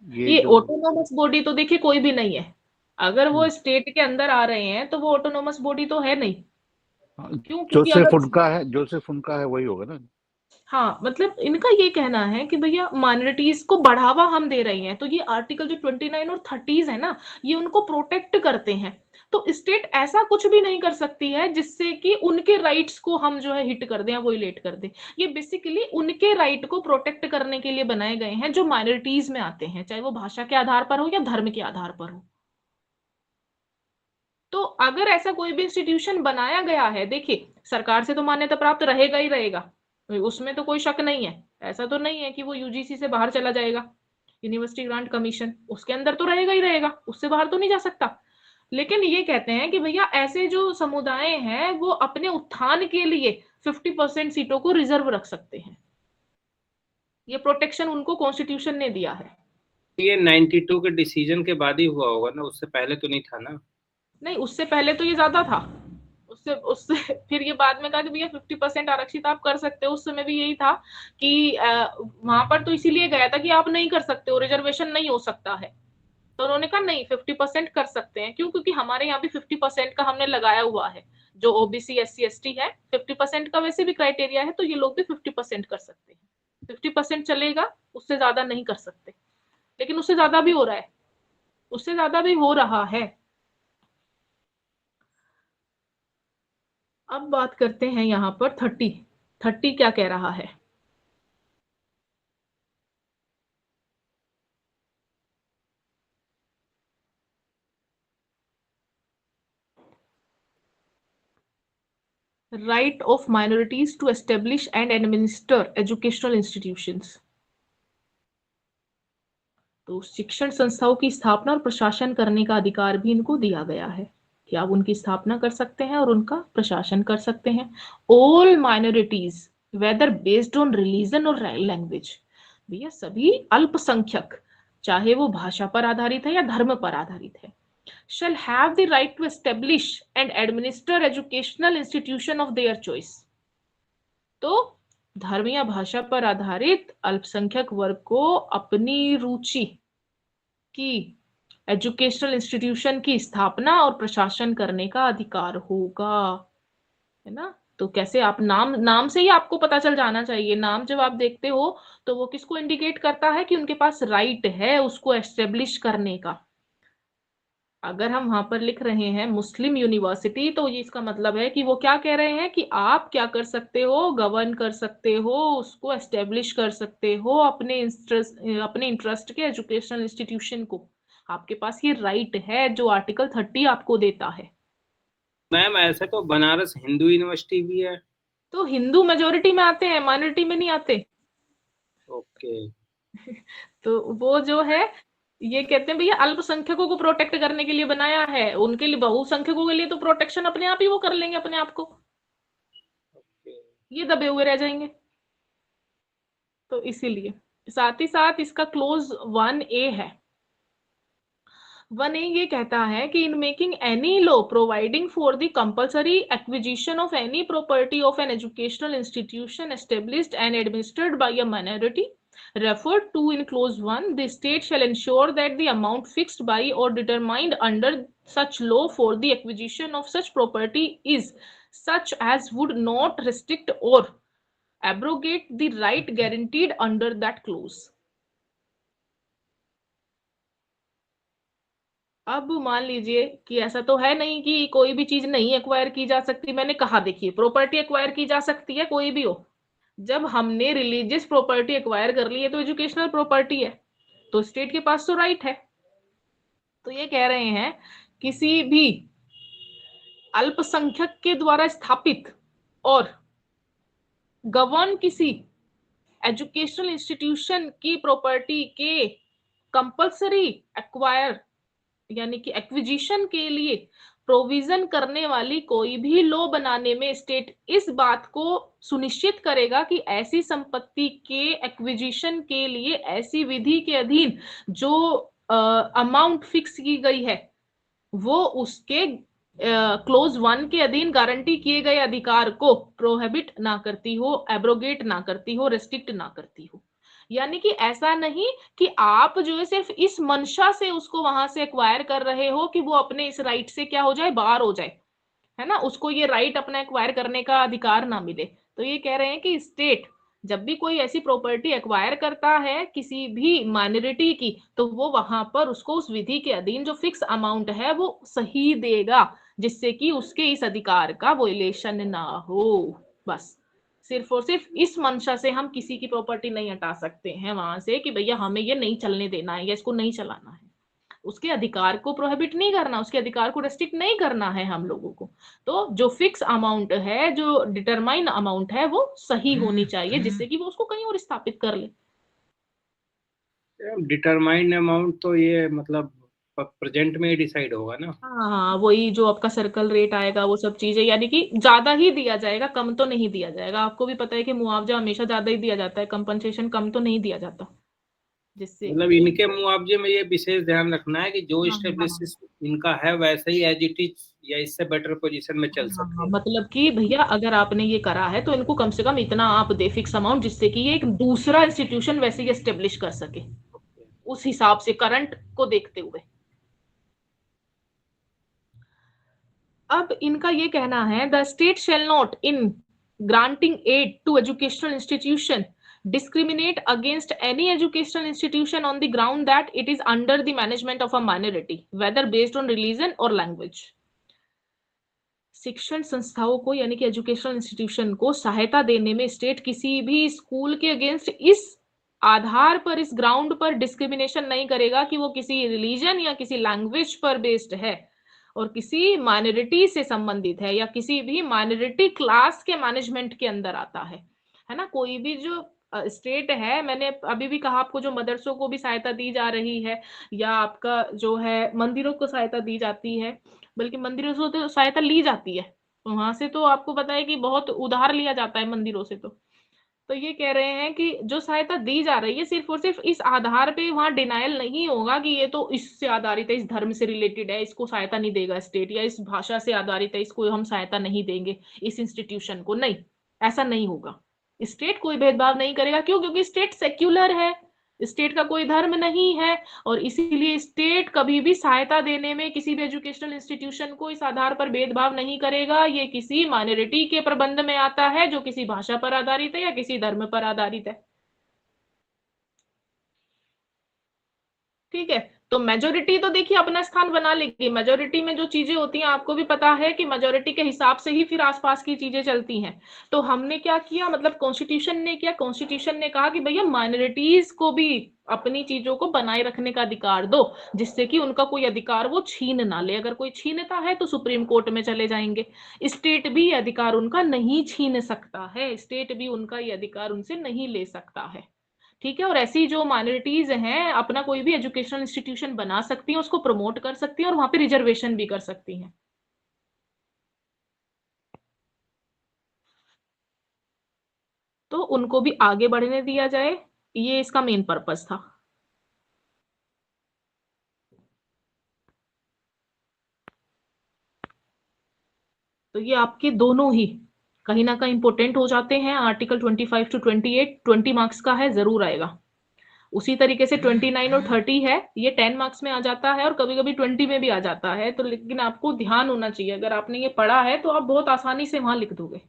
S4: ये
S1: ऑटोनोमस बॉडी तो देखिए कोई भी नहीं है, अगर वो स्टेट के अंदर आ रहे हैं तो वो ऑटोनोमस बॉडी तो है नहीं। क्यों?
S4: जो सिर्फ उनका है वही होगा ना।
S1: हाँ, मतलब इनका ये कहना है कि भैया माइनॉरिटीज को बढ़ावा हम दे रहे हैं, तो ये आर्टिकल जो 29 और 30 है ना, ये उनको प्रोटेक्ट करते हैं। तो स्टेट ऐसा कुछ भी नहीं कर सकती है जिससे कि उनके राइट्स को हम जो है हिट कर दें या वोलेट कर दें। ये बेसिकली उनके राइट को प्रोटेक्ट करने के लिए बनाए गए हैं जो माइनॉरिटीज में आते हैं, चाहे वो भाषा के आधार पर हो या धर्म के आधार पर हो। तो अगर ऐसा कोई भी इंस्टीट्यूशन बनाया गया है, देखिए सरकार से तो मान्यता प्राप्त रहेगा ही रहेगा, उसमें तो कोई शक नहीं है। ऐसा तो नहीं है कि वो यूजीसी से बाहर चला जाएगा, यूनिवर्सिटी ग्रांट कमीशन उसके अंदर तो रहेगा ही रहेगा, उससे बाहर तो नहीं जा सकता। लेकिन ये कहते हैं कि भैया ऐसे जो समुदाय हैं वो अपने उत्थान के लिए 50% सीटों को रिजर्व रख सकते हैं। ये प्रोटेक्शन उनको कॉन्स्टिट्यूशन ने दिया है।
S3: ये 92 के डिसीजन के बाद ही हुआ होगा ना, उससे पहले तो नहीं था ना।
S1: नहीं, उससे पहले तो ये ज्यादा था, उससे उससे फिर ये बाद में कहा कि भैया 50% आरक्षित आप कर सकते हो। उस समय भी यही था कि वहां पर तो इसीलिए गया था कि आप नहीं कर सकते हो, रिजर्वेशन नहीं हो सकता है। तो उन्होंने कहा नहीं 50% कर सकते हैं। क्यों? क्योंकि हमारे यहाँ भी 50% का हमने लगाया हुआ है। जो ओबीसी SC ST है 50% का वैसे भी क्राइटेरिया है, तो ये लोग भी 50% कर सकते हैं। 50% चलेगा, उससे ज्यादा नहीं कर सकते। लेकिन उससे ज्यादा भी हो रहा है, उससे ज्यादा भी हो रहा है। अब बात करते हैं यहाँ पर 30 क्या कह रहा है। right of minorities to establish and administer educational institutions। तो शिक्षण संस्थाओं की स्थापना और प्रशासन करने का अधिकार भी इनको दिया गया है कि आप उनकी स्थापना कर सकते हैं और उनका प्रशासन कर सकते हैं। All minorities whether based on religion और लैंग्वेज, भैया सभी अल्पसंख्यक चाहे वो भाषा पर आधारित है या धर्म पर आधारित है, shall have the right to establish and administer educational institution of their choice। तो धर्म या भाषा पर आधारित अल्पसंख्यक वर्ग को अपनी रुचि की एजुकेशनल इंस्टीट्यूशन की स्थापना और प्रशासन करने का अधिकार होगा, है ना। तो कैसे आप नाम से ही आपको पता चल जाना चाहिए। नाम जब आप देखते हो तो वो किसको इंडिकेट करता है कि उनके पास राइट है उसको एस्टेब्लिश करने का। अगर हम वहां पर लिख रहे हैं मुस्लिम यूनिवर्सिटी, तो ये इसका मतलब है कि वो क्या कह रहे हैं कि आप क्या कर सकते हो, गवर्न कर सकते हो, उसको एस्टेब्लिश कर सकते हो अपने इंटरेस्ट के एजुकेशनल इंस्टीट्यूशन को। आपके पास ये राइट है जो आर्टिकल 30 आपको देता है।
S3: मैम ऐसे तो बनारस हिंदू यूनिवर्सिटी भी है।
S1: तो हिंदू मेजोरिटी में आते हैं, माइनॉरिटी में नहीं आते।
S3: ओके।
S1: तो वो जो है ये कहते हैं भैया अल्पसंख्यकों को प्रोटेक्ट करने के लिए बनाया है, उनके लिए बहुसंख्यकों के लिए तो प्रोटेक्शन अपने आप ही वो कर लेंगे अपने आप को, ये दबे हुए रह जाएंगे। तो इसीलिए साथ ही साथ इसका क्लोज 1A है। 1A ये कहता है कि in making any law providing for the compulsory acquisition of any property of an educational institution established and administered by a minority referred to in clause 1, the state shall ensure that the amount fixed by or determined under such law for the acquisition of such property is such as would not restrict or abrogate the right guaranteed under that clause। अब मान लीजिए कि ऐसा तो है नहीं कि कोई भी चीज नहीं एक्वायर की जा सकती। मैंने कहा देखिए प्रॉपर्टी एक्वायर की जा सकती है कोई भी हो। जब हमने रिलीजियस प्रॉपर्टी एक्वायर कर ली है तो एजुकेशनल प्रॉपर्टी है, तो स्टेट के पास तो राइट है। तो ये कह रहे हैं किसी भी अल्पसंख्यक के द्वारा स्थापित और गवर्न किसी एजुकेशनल इंस्टीट्यूशन की प्रॉपर्टी के कंपल्सरी एक्वायर यानी कि एक्विजिशन के लिए प्रोविजन करने वाली कोई भी लॉ बनाने में स्टेट इस बात को सुनिश्चित करेगा कि ऐसी संपत्ति के एक्विजिशन के लिए ऐसी विधि के अधीन जो अमाउंट फिक्स की गई है वो उसके क्लोज 1 के अधीन गारंटी किए गए अधिकार को प्रोहिबिट ना करती हो, एब्रोगेट ना करती हो, रेस्ट्रिक्ट ना करती हो। यानी कि ऐसा नहीं कि आप जो है सिर्फ इस मंशा से उसको वहां से एक्वायर कर रहे हो कि वो अपने इस राइट से क्या हो जाए, बाहर हो जाए, है ना, उसको ये राइट अपना एक्वायर करने का अधिकार ना मिले। तो ये कह रहे हैं कि स्टेट जब भी कोई ऐसी प्रॉपर्टी एक्वायर करता है किसी भी माइनॉरिटी की, तो वो वहां पर उसको उस विधि के अधीन जो फिक्स अमाउंट है वो सही देगा, जिससे कि उसके इस अधिकार का वोलेशन ना हो। बस सिर्फ और सिर्फ इस मंशा से हम किसी की प्रॉपर्टी नहीं हटा सकते हैं वहां से कि भैया हमें ये नहीं चलने देना है या इसको नहीं चलाना है। उसके अधिकार को प्रोहिबिट नहीं करना, उसके अधिकार को रेस्ट्रिक्ट नहीं करना है हम लोगों को। तो जो फिक्स अमाउंट है, जो डिटरमाइन अमाउंट है, वो सही होनी चाहिए जिससे कि वो उसको कहीं और स्थापित कर ले।
S3: डिटरमाइंड अमाउंट तो ये मतलब प्रेजेंट में ही डिसाइड होगा ना।
S1: हाँ, वही जो आपका सर्कल रेट आएगा वो सब चीजें, यानी कि ज्यादा ही दिया जाएगा, कम तो नहीं दिया जाएगा। आपको भी पता है कि मुआवजा हमेशा ज्यादा ही दिया जाता है, कंपनसेशन कम तो नहीं दिया जाता। जिससे
S3: मतलब इनके मुआवजे में ये विशेष ध्यान रखना है कि जो
S1: हाँ,
S3: स्टेब्लिश इनका है वैसे ही एज इट इज या इससे बेटर पोजीशन में चल सके।
S1: मतलब कि भैया अगर आपने ये करा है तो इनको कम से कम इतना आप दे फिक्स अमाउंट, जिससे कि ये एक दूसरा इंस्टीट्यूशन वैसे ही एस्टेब्लिश कर सके उस हिसाब से करंट को देखते हुए। अब इनका ये कहना है, the state shall not in granting aid to educational institution discriminate against any educational institution on the ground that it is under the management of a minority, whether based on religion or language. शिक्षण संस्थाओं को यानी कि educational institution को सहायता देने में state किसी भी स्कूल के अगेंस्ट इस आधार पर, इस ग्राउंड पर डिस्क्रिमिनेशन नहीं करेगा कि वो किसी रिलीजन या किसी लैंग्वेज पर बेस्ड है और किसी माइनॉरिटी से संबंधित है या किसी भी माइनॉरिटी क्लास के मैनेजमेंट के अंदर आता है ना। कोई भी जो स्टेट है, मैंने अभी भी कहा आपको, जो मदरसों को भी सहायता दी जा रही है या आपका जो है मंदिरों को सहायता दी जाती है, बल्कि मंदिरों से तो सहायता ली जाती है, वहां से तो आपको पता है कि बहुत उधार लिया जाता है मंदिरों से। तो ये कह रहे हैं कि जो सहायता दी जा रही है सिर्फ और सिर्फ इस आधार पे वहां डिनायल नहीं होगा कि ये तो इससे आधारित है, इस धर्म से रिलेटेड है, इसको सहायता नहीं देगा स्टेट, या इस भाषा से आधारित है, इसको हम सहायता नहीं देंगे इस इंस्टीट्यूशन को। नहीं, ऐसा नहीं होगा। स्टेट कोई भेदभाव नहीं करेगा। क्यों? क्योंकि स्टेट सेक्युलर है, स्टेट का कोई धर्म नहीं है, और इसीलिए स्टेट कभी भी सहायता देने में किसी भी एजुकेशनल इंस्टीट्यूशन को इस आधार पर भेदभाव नहीं करेगा। ये किसी माइनॉरिटी के प्रबंध में आता है जो किसी भाषा पर आधारित है या किसी धर्म पर आधारित है। ठीक है, तो मेजोरिटी तो देखिए अपना स्थान बना लेगी। मेजोरिटी में जो चीजें होती हैं आपको भी पता है कि मेजोरिटी के हिसाब से ही फिर आसपास की चीजें चलती हैं। तो हमने क्या किया, मतलब कॉन्स्टिट्यूशन ने किया, कॉन्स्टिट्यूशन ने कहा कि भैया माइनॉरिटीज को भी अपनी चीजों को बनाए रखने का अधिकार दो, जिससे कि उनका कोई अधिकार वो छीन ना ले। अगर कोई छीनता है तो सुप्रीम कोर्ट में चले जाएंगे। स्टेट भी अधिकार उनका नहीं छीन सकता है, स्टेट भी उनका ये अधिकार उनसे नहीं ले सकता है। ठीक है, और ऐसी जो माइनॉरिटीज हैं अपना कोई भी एजुकेशनल इंस्टीट्यूशन बना सकती हैं, उसको प्रमोट कर सकती हैं और वहां पे रिजर्वेशन भी कर सकती हैं। तो उनको भी आगे बढ़ने दिया जाए, ये इसका मेन पर्पस था। तो ये आपके दोनों ही कहीं ना कहीं इंपोर्टेंट हो जाते हैं। आर्टिकल 25 to 28 20 मार्क्स का है, जरूर आएगा। उसी तरीके से 29 और 30 है, ये 10 मार्क्स में आ जाता है और कभी कभी 20 में भी आ जाता है। तो लेकिन आपको ध्यान होना चाहिए, अगर आपने ये पढ़ा है तो आप बहुत आसानी से वहां लिख दोगे।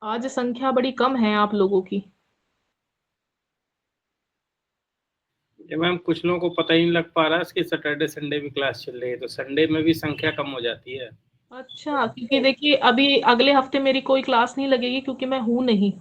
S1: आज संख्या बड़ी कम है आप लोगों की।
S3: मैम कुछ लोगों को पता ही नहीं लग पा रहा है कि सैटरडे संडे भी क्लास चल रही है, तो संडे में भी संख्या कम हो जाती है।
S1: अच्छा, क्योंकि देखिए अभी अगले हफ्ते मेरी कोई क्लास नहीं लगेगी क्योंकि मैं हूं नहीं।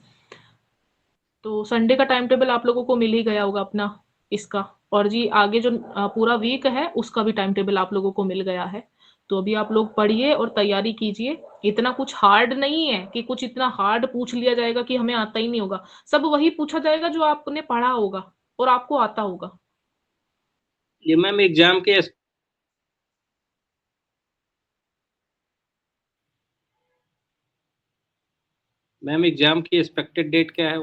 S1: तो संडे का टाइम टेबल आप लोगों को मिल ही गया होगा अपना इसका, और जी आगे जो पूरा वीक है उसका भी टाइम टेबल आप लोगों को मिल गया है। तो अभी आप लोग पढ़िए और तैयारी कीजिए। इतना कुछ हार्ड नहीं है कि कुछ इतना हार्ड पूछ लिया जाएगा कि हमें आता ही नहीं होगा। सब वही पूछा जाएगा जो आपने पढ़ा होगा और आपको आता होगा।
S3: ये मैम एग्जाम के मैम एग्जाम की एक्सपेक्टेड डेट क्या है?